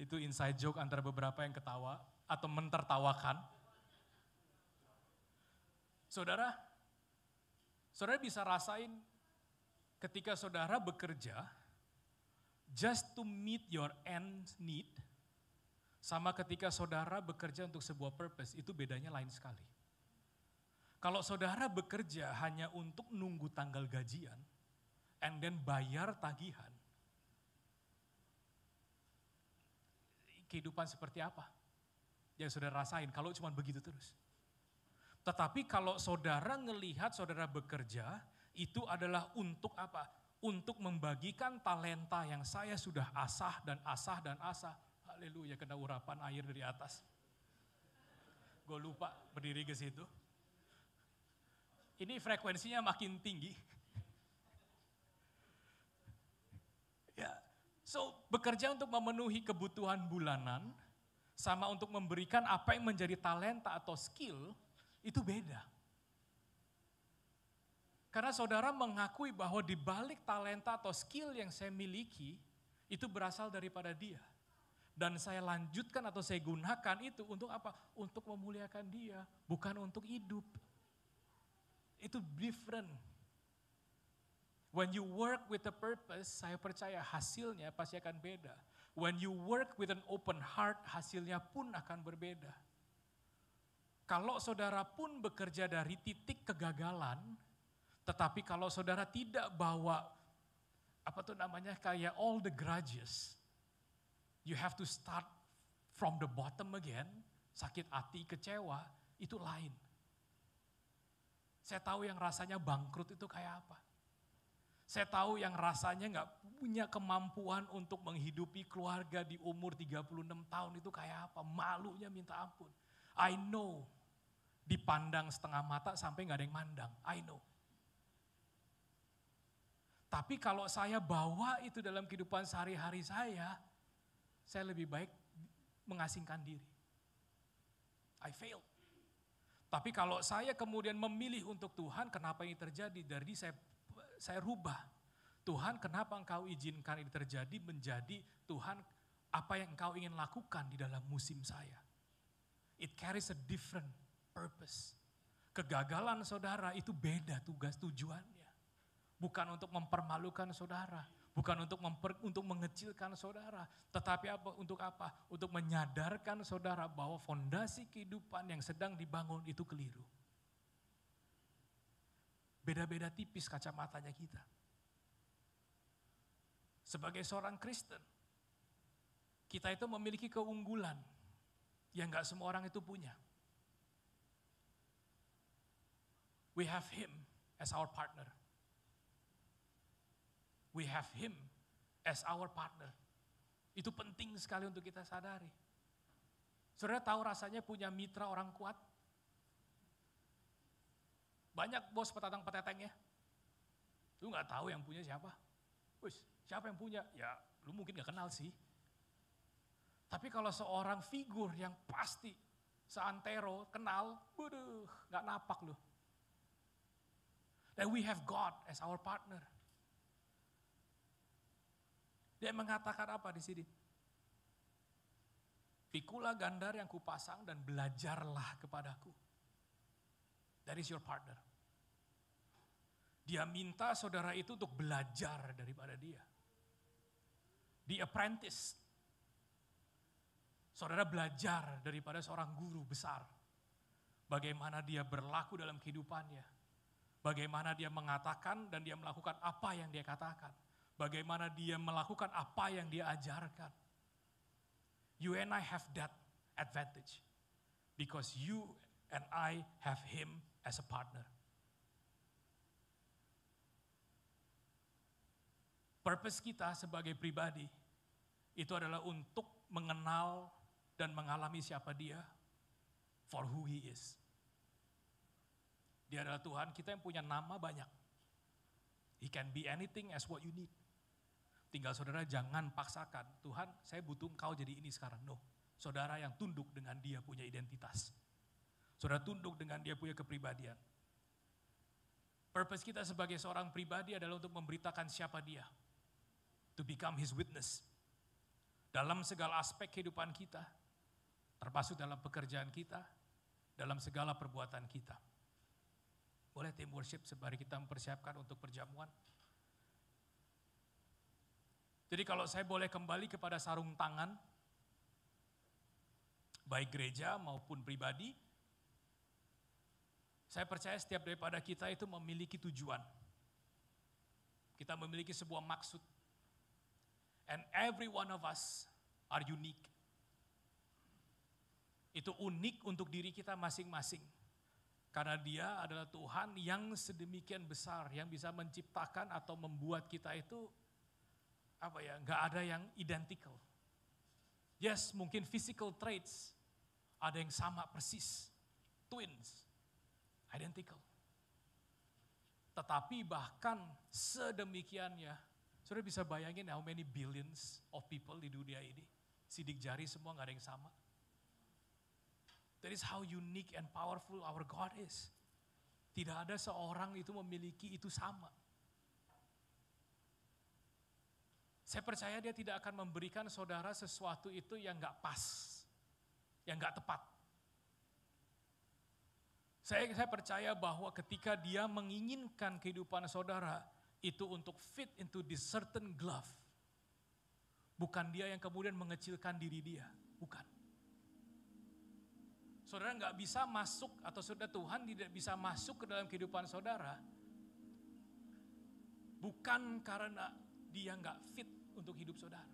Itu inside joke antara beberapa yang ketawa atau mentertawakan. Saudara bisa rasain ketika saudara bekerja just to meet your end need, sama ketika saudara bekerja untuk sebuah purpose, itu bedanya lain sekali. Kalau saudara bekerja hanya untuk nunggu tanggal gajian, and then bayar tagihan, kehidupan seperti apa yang saudara rasain kalau cuma begitu terus. Tetapi kalau saudara ngelihat saudara bekerja, itu adalah untuk apa? Untuk membagikan talenta yang saya sudah asah dan asah dan asah. Haleluya, kena urapan air dari atas. Gue lupa berdiri ke situ. Ini frekuensinya makin tinggi. Ya, so bekerja untuk memenuhi kebutuhan bulanan, sama untuk memberikan apa yang menjadi talenta atau skill, itu beda. Karena saudara mengakui bahwa di balik talenta atau skill yang saya miliki, itu berasal daripada dia. Dan saya lanjutkan atau saya gunakan itu untuk apa? Untuk memuliakan dia, bukan untuk hidup. Itu different. When you work with a purpose, saya percaya hasilnya pasti akan beda. When you work with an open heart, hasilnya pun akan berbeda. Kalau saudara pun bekerja dari titik kegagalan, tetapi kalau saudara tidak bawa kayak all the grudges, you have to start from the bottom again, sakit hati, kecewa, itu lain. Saya tahu yang rasanya bangkrut itu kayak apa. Saya tahu yang rasanya nggak punya kemampuan untuk menghidupi keluarga di umur 36 tahun itu kayak apa. Malunya minta ampun. I know, dipandang setengah mata sampai nggak ada yang mandang. I know. Tapi kalau saya bawa itu dalam kehidupan sehari-hari saya lebih baik mengasingkan diri. I failed. Tapi kalau saya kemudian memilih untuk Tuhan, kenapa ini terjadi? Dari saya rubah. Tuhan, kenapa Engkau izinkan ini terjadi menjadi Tuhan, apa yang Engkau ingin lakukan di dalam musim saya. It carries a different purpose. Kegagalan saudara itu beda tugas tujuannya. Bukan untuk mempermalukan saudara, bukan untuk mengecilkan saudara, tetapi untuk apa? Untuk menyadarkan saudara bahwa fondasi kehidupan yang sedang dibangun itu keliru. Beda-beda tipis kacamatanya kita. Sebagai seorang Kristen, kita itu memiliki keunggulan yang gak semua orang itu punya. We have Him as our partner. We have Him as our partner. Itu penting sekali untuk kita sadari. Saudara tahu rasanya punya mitra orang kuat? Banyak bos petatang-peteteng ya. Lu gak tahu yang punya siapa. Wis, siapa yang punya? Ya lu mungkin gak kenal sih. Tapi kalau seorang figur yang pasti seantero kenal, waduh gak napak lu. And we have God as our partner. Dia mengatakan apa di sini? Pikulah gandar yang kupasang dan belajarlah kepadaku. That is your partner. Dia minta saudara itu untuk belajar daripada dia. The apprentice. Saudara belajar daripada seorang guru besar. Bagaimana dia berlaku dalam kehidupannya. Bagaimana dia mengatakan dan dia melakukan apa yang dia katakan. Bagaimana dia melakukan apa yang dia ajarkan. You and I have that advantage. Because you and I have Him as a partner. Purpose kita sebagai pribadi itu adalah untuk mengenal dan mengalami siapa dia for who He is. Dia adalah Tuhan kita yang punya nama banyak. He can be anything as what you need. Tinggal saudara jangan paksakan, Tuhan saya butuh Engkau jadi ini sekarang. No, saudara yang tunduk dengan dia punya identitas. Saudara tunduk dengan dia punya kepribadian. Purpose kita sebagai seorang pribadi adalah untuk memberitakan siapa dia. To become His witness. Dalam segala aspek kehidupan kita, termasuk dalam pekerjaan kita, dalam segala perbuatan kita. Boleh tim worship sembari kita mempersiapkan untuk perjamuan. Jadi kalau saya boleh kembali kepada sarung tangan, baik gereja maupun pribadi, saya percaya setiap daripada kita itu memiliki tujuan. Kita memiliki sebuah maksud. And every one of us are unique. Itu unik untuk diri kita masing-masing. Karena dia adalah Tuhan yang sedemikian besar, yang bisa menciptakan atau membuat kita itu nggak ada yang identical. Yes, mungkin physical traits ada yang sama persis, twins, identical. Tetapi bahkan sedemikiannya, saudara bisa bayangin how many billions of people di dunia ini, sidik jari semua nggak ada yang sama. That is how unique and powerful our God is. Tidak ada seorang itu memiliki itu sama. Saya percaya dia tidak akan memberikan saudara sesuatu itu yang gak pas, yang gak tepat. Saya percaya bahwa ketika dia menginginkan kehidupan saudara, itu untuk fit into this certain glove. Bukan dia yang kemudian mengecilkan diri dia, bukan. Saudara nggak bisa masuk, atau saudara Tuhan tidak bisa masuk ke dalam kehidupan saudara, bukan karena dia nggak fit untuk hidup saudara.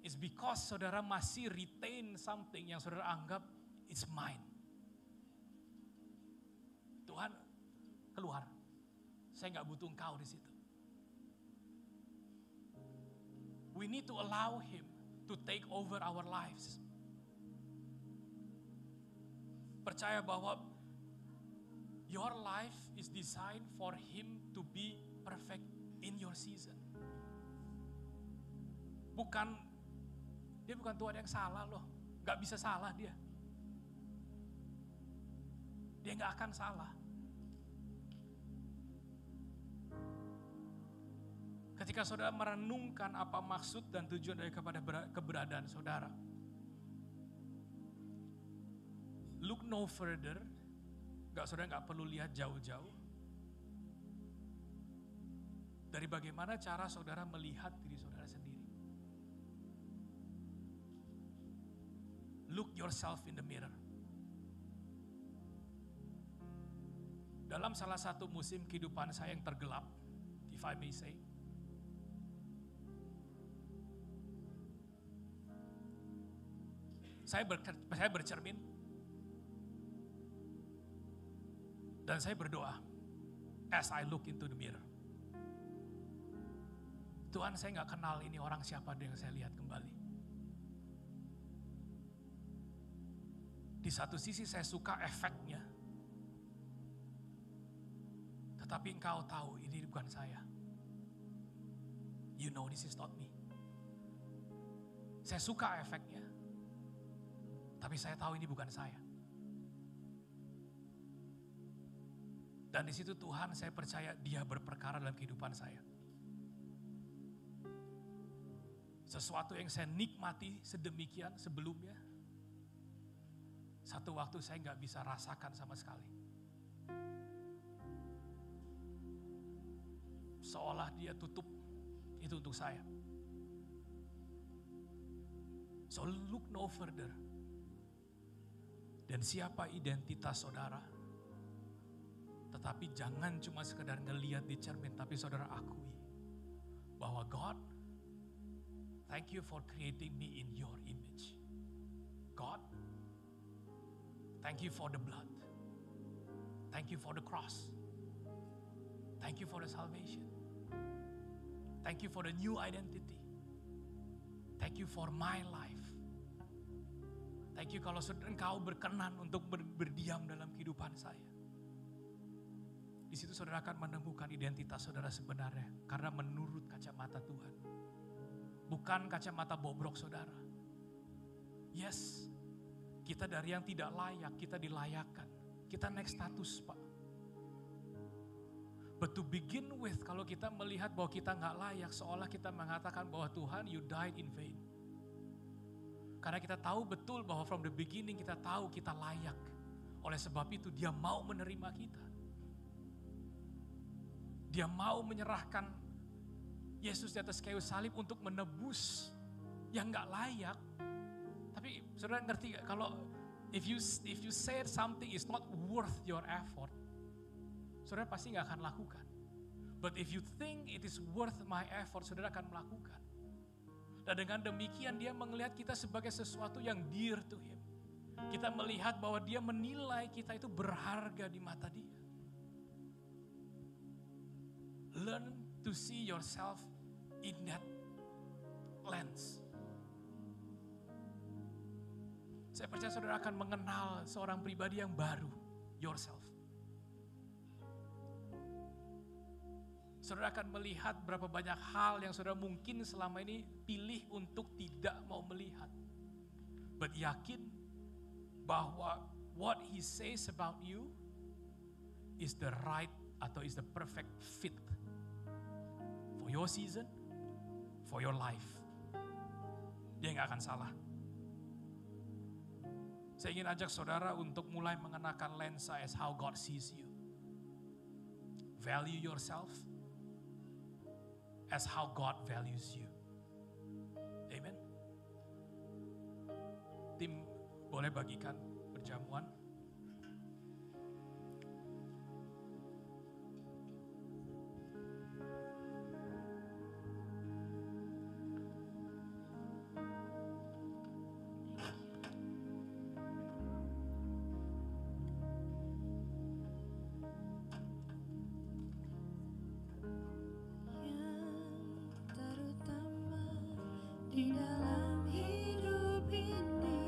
It's because saudara masih retain something yang saudara anggap it's mine. Tuhan, keluar. Saya nggak butuh engkau di situ. We need to allow him to take over our lives. Percaya bahwa your life is designed for him to be perfect in your season. Dia bukan Tuhan yang salah loh. Gak bisa salah dia. Dia gak akan salah. Ketika saudara merenungkan apa maksud dan tujuan daripada keberadaan saudara, look no further. Saudara gak perlu lihat jauh-jauh dari bagaimana cara saudara melihat diri saudara sendiri. Look yourself in the mirror. Dalam salah satu musim kehidupan saya yang tergelap, if I may say, saya bercermin dan saya berdoa as I look into the mirror. Tuhan, saya gak kenal ini orang siapa yang saya lihat kembali. Di satu sisi saya suka efeknya, tetapi engkau tahu ini bukan saya. You know this is not me. Saya suka efeknya, tapi saya tahu ini bukan saya. Dan di situ Tuhan, saya percaya dia berperkara dalam kehidupan saya. Sesuatu yang saya nikmati sedemikian sebelumnya, satu waktu saya gak bisa rasakan sama sekali. Seolah dia tutup itu untuk saya. So look no further. Dan siapa identitas saudara? Tetapi jangan cuma sekedar ngelihat di cermin, tapi saudara akui bahwa God, thank you for creating me in your image. God, thank you for the blood. Thank you for the cross. Thank you for the salvation. Thank you for the new identity. Thank you for my life. Thank you kalau engkau berkenan untuk berdiam dalam kehidupan saya. Di situ saudara akan menemukan identitas saudara sebenarnya. Karena menurut kacamata Tuhan. Bukan kacamata bobrok saudara. Yes, kita dari yang tidak layak, kita dilayakkan. Kita naik status, Pak. But to begin with, kalau kita melihat bahwa kita gak layak, seolah kita mengatakan bahwa Tuhan, you died in vain. Karena kita tahu betul bahwa from the beginning kita tahu kita layak. Oleh sebab itu dia mau menerima kita. Dia mau menyerahkan Yesus di atas kayu salib untuk menebus yang gak layak. Tapi saudara ngerti gak, kalau if you say something is not worth your effort, saudara pasti gak akan lakukan. But if you think it is worth my effort, saudara akan melakukan. Dan dengan demikian dia melihat kita sebagai sesuatu yang dear to him. Kita melihat bahwa dia menilai kita itu berharga di mata dia. Learn to see yourself in that lens. Saya percaya saudara akan mengenal seorang pribadi yang baru, yourself. Saudara akan melihat berapa banyak hal yang saudara mungkin selama ini pilih untuk tidak mau melihat. But yakin bahwa what he says about you is the right atau is the perfect fit for your season, for your life. Dia gak akan salah. Saya ingin ajak saudara untuk mulai mengenakan lensa as how God sees you. Value yourself. as how God values you. Amen. Tim boleh bagikan perjamuan. Di dalam hidup ini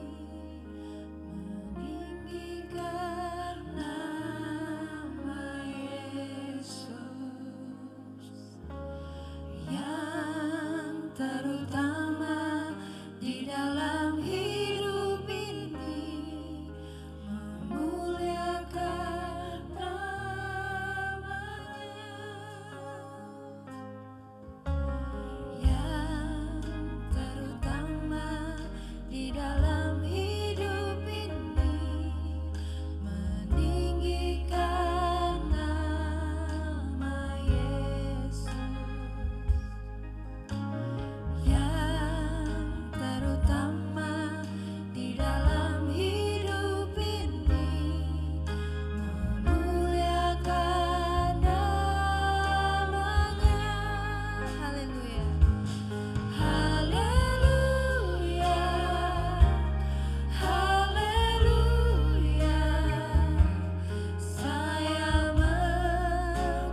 meninggikan nama Yesus, yang terutama di dalam hidup ini memuliakan namanya, yang terutama di dalam hidup ini meninggikan nama Yesus, yang terutama di dalam hidup ini memuliakan namanya. Haleluya. Haleluya, haleluya, saya mencintai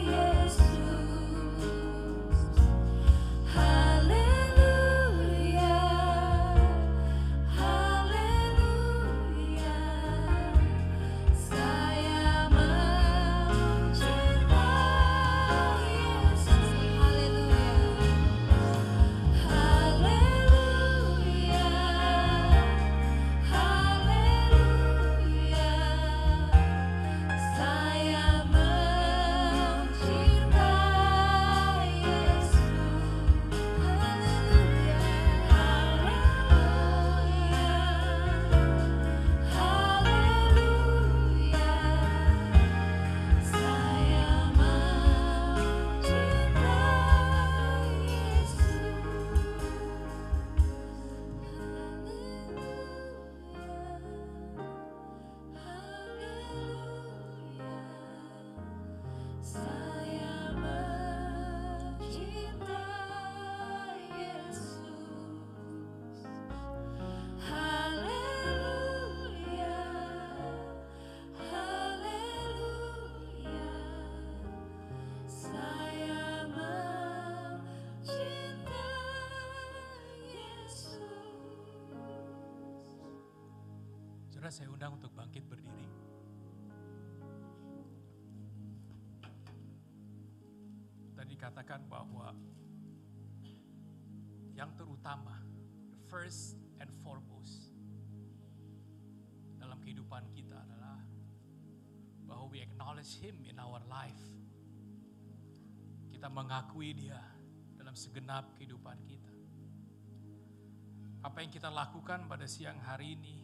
Yesus. Haleluya, haleluya, saya mencintai Yesus. Haleluya, haleluya, haleluya, saya mencintai Yesus. Haleluya, haleluya, haleluya, saya mencintai Yesus. Haleluya, haleluya, saya mencintai Yesus. Saudara, saya undang untuk bangkit berdiri. Tadi dikatakan bahwa yang terutama, the first and foremost dalam kehidupan kita adalah bahwa we acknowledge Him in our life. Kita mengakui Dia dalam segenap kehidupan kita. Apa yang kita lakukan pada siang hari ini,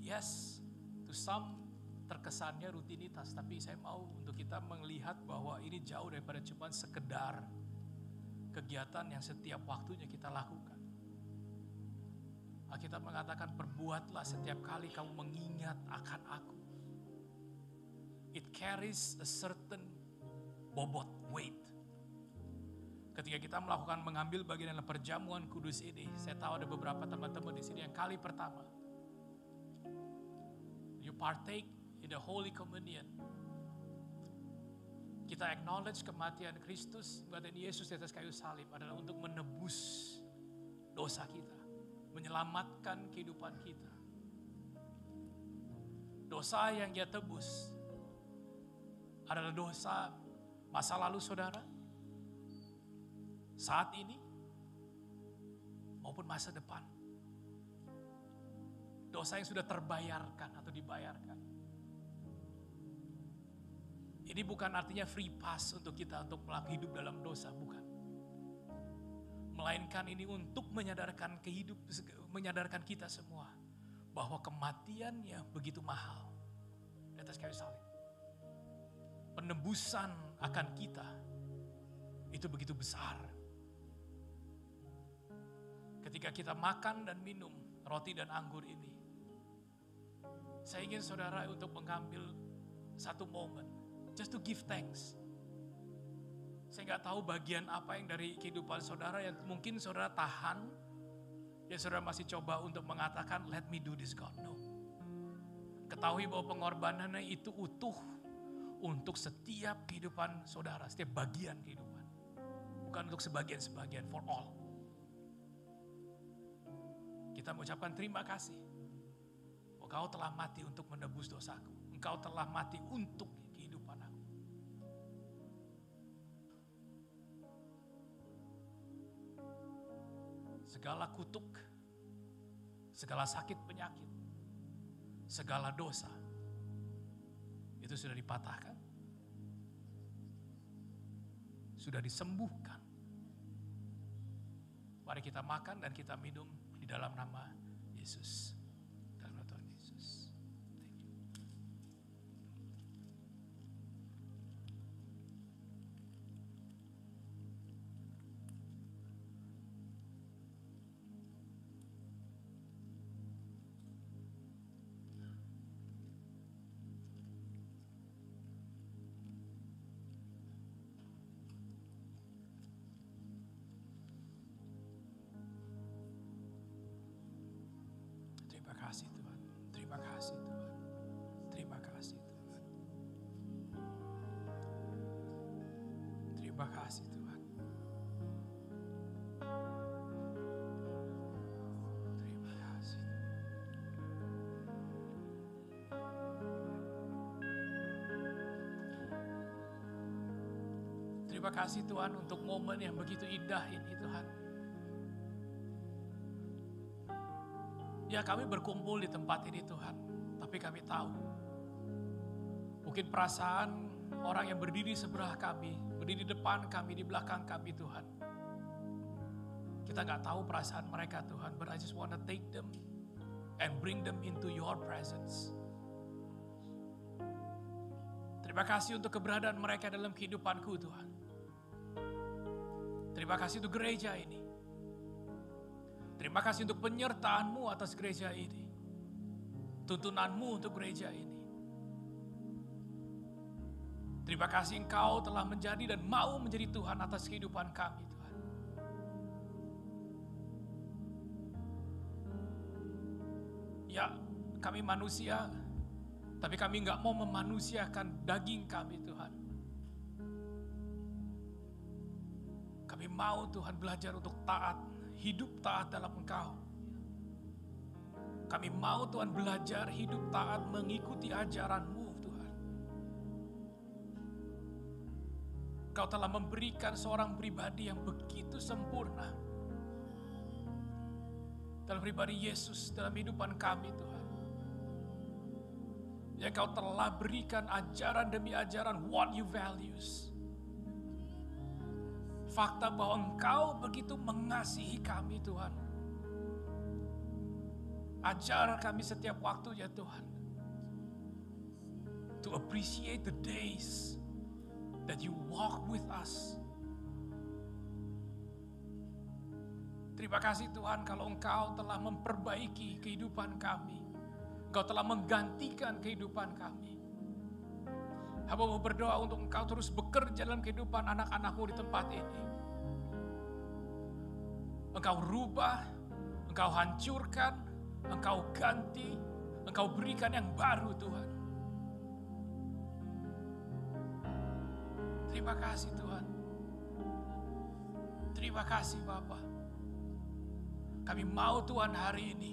yes, to some terkesannya rutinitas, tapi saya mau untuk kita melihat bahwa ini jauh daripada cuma sekedar kegiatan yang setiap waktunya kita lakukan. Alkitab mengatakan, perbuatlah setiap kali kamu mengingat akan aku. It carries a certain bobot, weight. Ketika kita melakukan mengambil bagian dalam perjamuan kudus ini, saya tahu ada beberapa teman-teman di sini yang kali pertama you partake in the Holy Communion. Kita acknowledge kematian Kristus, kematian Yesus di atas kayu salib adalah untuk menebus dosa kita, menyelamatkan kehidupan kita. Dosa yang Dia tebus adalah dosa masa lalu saudara, saat ini, maupun masa depan. Dosa yang sudah terbayarkan atau dibayarkan. Ini bukan artinya free pass untuk kita untuk melakukan hidup dalam dosa, bukan. Melainkan ini untuk menyadarkan kita semua bahwa kematiannya begitu mahal di atas kayu salib. penebusan akan kita itu begitu besar. Ketika kita makan dan minum roti dan anggur ini, saya ingin saudara untuk mengambil satu momen, just to give thanks. Saya nggak tahu bagian apa yang dari kehidupan saudara yang mungkin saudara tahan, ya saudara masih coba untuk mengatakan, let me do this God. No. Ketahui bahwa pengorbanannya itu utuh untuk setiap kehidupan saudara, setiap bagian kehidupan. Bukan untuk sebagian-sebagian, for all. Kita mengucapkan terima kasih. Engkau telah mati untuk menebus dosaku. Engkau telah mati untuk kehidupan aku. Segala kutuk, segala sakit penyakit, segala dosa, itu sudah dipatahkan. Sudah disembuhkan. Mari kita makan dan kita minum di dalam nama Yesus. Dalam nama Tuhan Yesus. Thank you. Terima kasih Tuhan. Terima kasih Tuhan. Terima kasih Tuhan. Terima kasih Tuhan. Terima kasih. Terima kasih Tuhan untuk momen yang begitu indah ini Tuhan. Ya, kami berkumpul di tempat ini Tuhan, tapi kami tahu mungkin perasaan orang yang berdiri sebelah kami, berdiri di depan kami, di belakang kami Tuhan. Kita nggak tahu perasaan mereka Tuhan, but I just want to take them and bring them into your presence. Terima kasih untuk keberadaan mereka dalam kehidupanku Tuhan. Terima kasih untuk gereja ini. Terima kasih untuk penyertaan-Mu atas gereja ini. Tuntunan-Mu untuk gereja ini. Terima kasih Engkau telah menjadi dan mau menjadi Tuhan atas kehidupan kami Tuhan. Ya, kami manusia, tapi kami nggak mau memanusiakan daging kami Tuhan. Kami mau Tuhan belajar untuk taat, hidup taat dalam Engkau. Kami mau Tuhan belajar hidup taat mengikuti ajaran-Mu Tuhan. Kau telah memberikan seorang pribadi yang begitu sempurna. Dalam pribadi Yesus, dalam kehidupan kami Tuhan. Ya, Kau telah berikan ajaran demi ajaran what you values. Fakta bahwa Engkau begitu mengasihi kami Tuhan. Ajar kami setiap waktu ya Tuhan. To appreciate the days that you walk with us. Terima kasih Tuhan kalau Engkau telah memperbaiki kehidupan kami. Engkau telah menggantikan kehidupan kami. Hamba mau berdoa untuk Engkau terus bekerja dalam kehidupan anak-anak-Mu di tempat ini. Engkau rubah, Engkau hancurkan, Engkau ganti, Engkau berikan yang baru Tuhan. Terima kasih Tuhan. Terima kasih Bapa. Kami mau Tuhan hari ini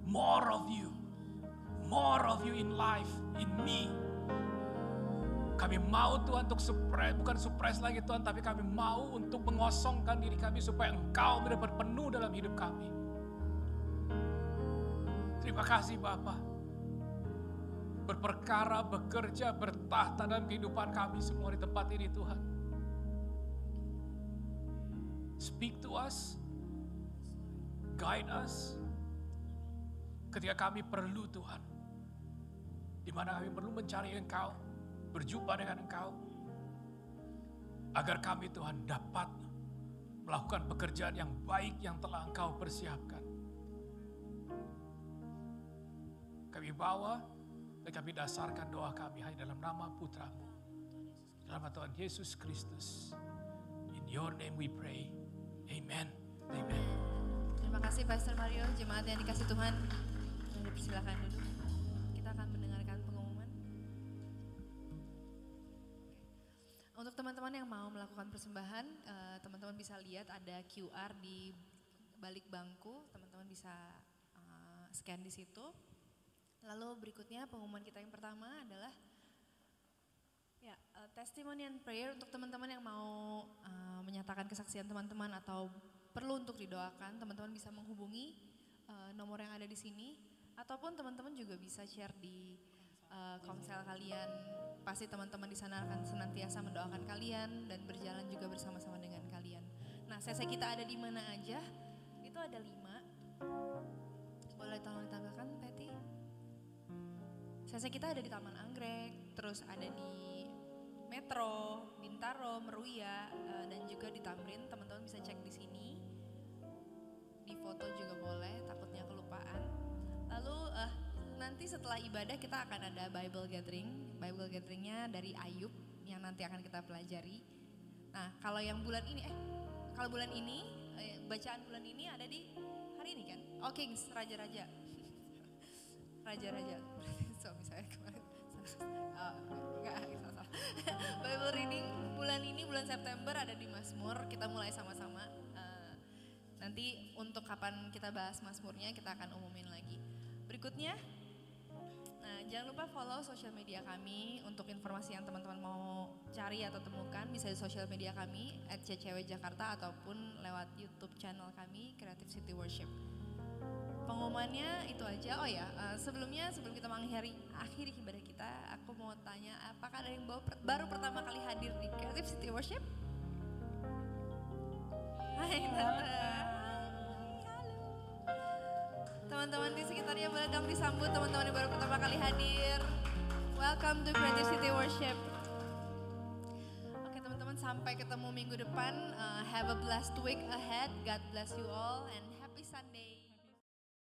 more of you in life, in me. Kami mau Tuhan untuk bukan surprise lagi Tuhan, tapi kami mau untuk mengosongkan diri kami supaya Engkau benar-benar penuh dalam hidup kami. Terima kasih Bapa. Berperkara, bekerja, bertahta dalam kehidupan kami semua di tempat ini Tuhan. Speak to us, guide us, ketika kami perlu Tuhan. Di mana kami perlu mencari Engkau, berjumpa dengan Engkau. Agar kami Tuhan dapat melakukan pekerjaan yang baik yang telah Engkau persiapkan. Kami bawa dan kami dasarkan doa kami hanya dalam nama Putra-Mu. Dalam nama Tuhan Yesus Kristus. In your name we pray. Amen. Amen. Terima kasih Pastor Mario, jemaat yang dikasih Tuhan. Silakan duduk. Kita akan mendengarkan pengumuman. Untuk teman-teman yang mau melakukan persembahan, teman-teman bisa lihat ada QR di balik bangku. Teman-teman bisa scan di situ. Lalu berikutnya pengumuman kita yang pertama adalah testimony and prayer untuk teman-teman yang mau menyatakan kesaksian teman-teman atau perlu untuk didoakan. Teman-teman bisa menghubungi nomor yang ada di sini, ataupun teman-teman juga bisa share di komsel kalian. Pasti teman-teman di sana akan senantiasa mendoakan kalian dan berjalan juga bersama-sama dengan kalian. Nah, sesi kita ada di mana aja? Itu ada 5. Boleh tolong ditampilkan, Patty? Sesi kita ada di Taman Anggrek, terus ada di Metro, Bintaro, Meruya, dan juga di Tamrin. Teman-teman bisa cek di sini. Di foto juga boleh, takutnya kelupaan. Lalu nanti setelah ibadah kita akan ada Bible Gathering. Bible Gatheringnya dari Ayub yang nanti akan kita pelajari. Nah, kalau yang bulan ini, kalau bulan ini, bacaan bulan ini ada di hari ini kan? Oh, Kings, Raja-Raja. Raja-Raja. Suami saya kemarin. Enggak, salah. Bible reading bulan ini, bulan September ada di Mazmur. Kita mulai sama-sama. Nanti untuk kapan kita bahas Mazmurnya kita akan umumin lagi. Berikutnya, jangan lupa follow sosial media kami. Untuk informasi yang teman-teman mau cari atau temukan bisa di sosial media kami @ccwjakarta ataupun lewat YouTube channel kami Creative City Worship. Pengumumannya itu aja. Oh ya, sebelum kita mengakhiri ibadah kita, aku mau tanya, apakah ada yang baru pertama kali hadir di Creative City Worship? Hai Tante. Halo. Teman-teman di sekitarnya boleh dong disambut teman-teman yang baru pertama kali hadir. Welcome to Creative City Worship. Oke teman-teman, sampai ketemu minggu depan. Have a blessed week ahead. God bless you all and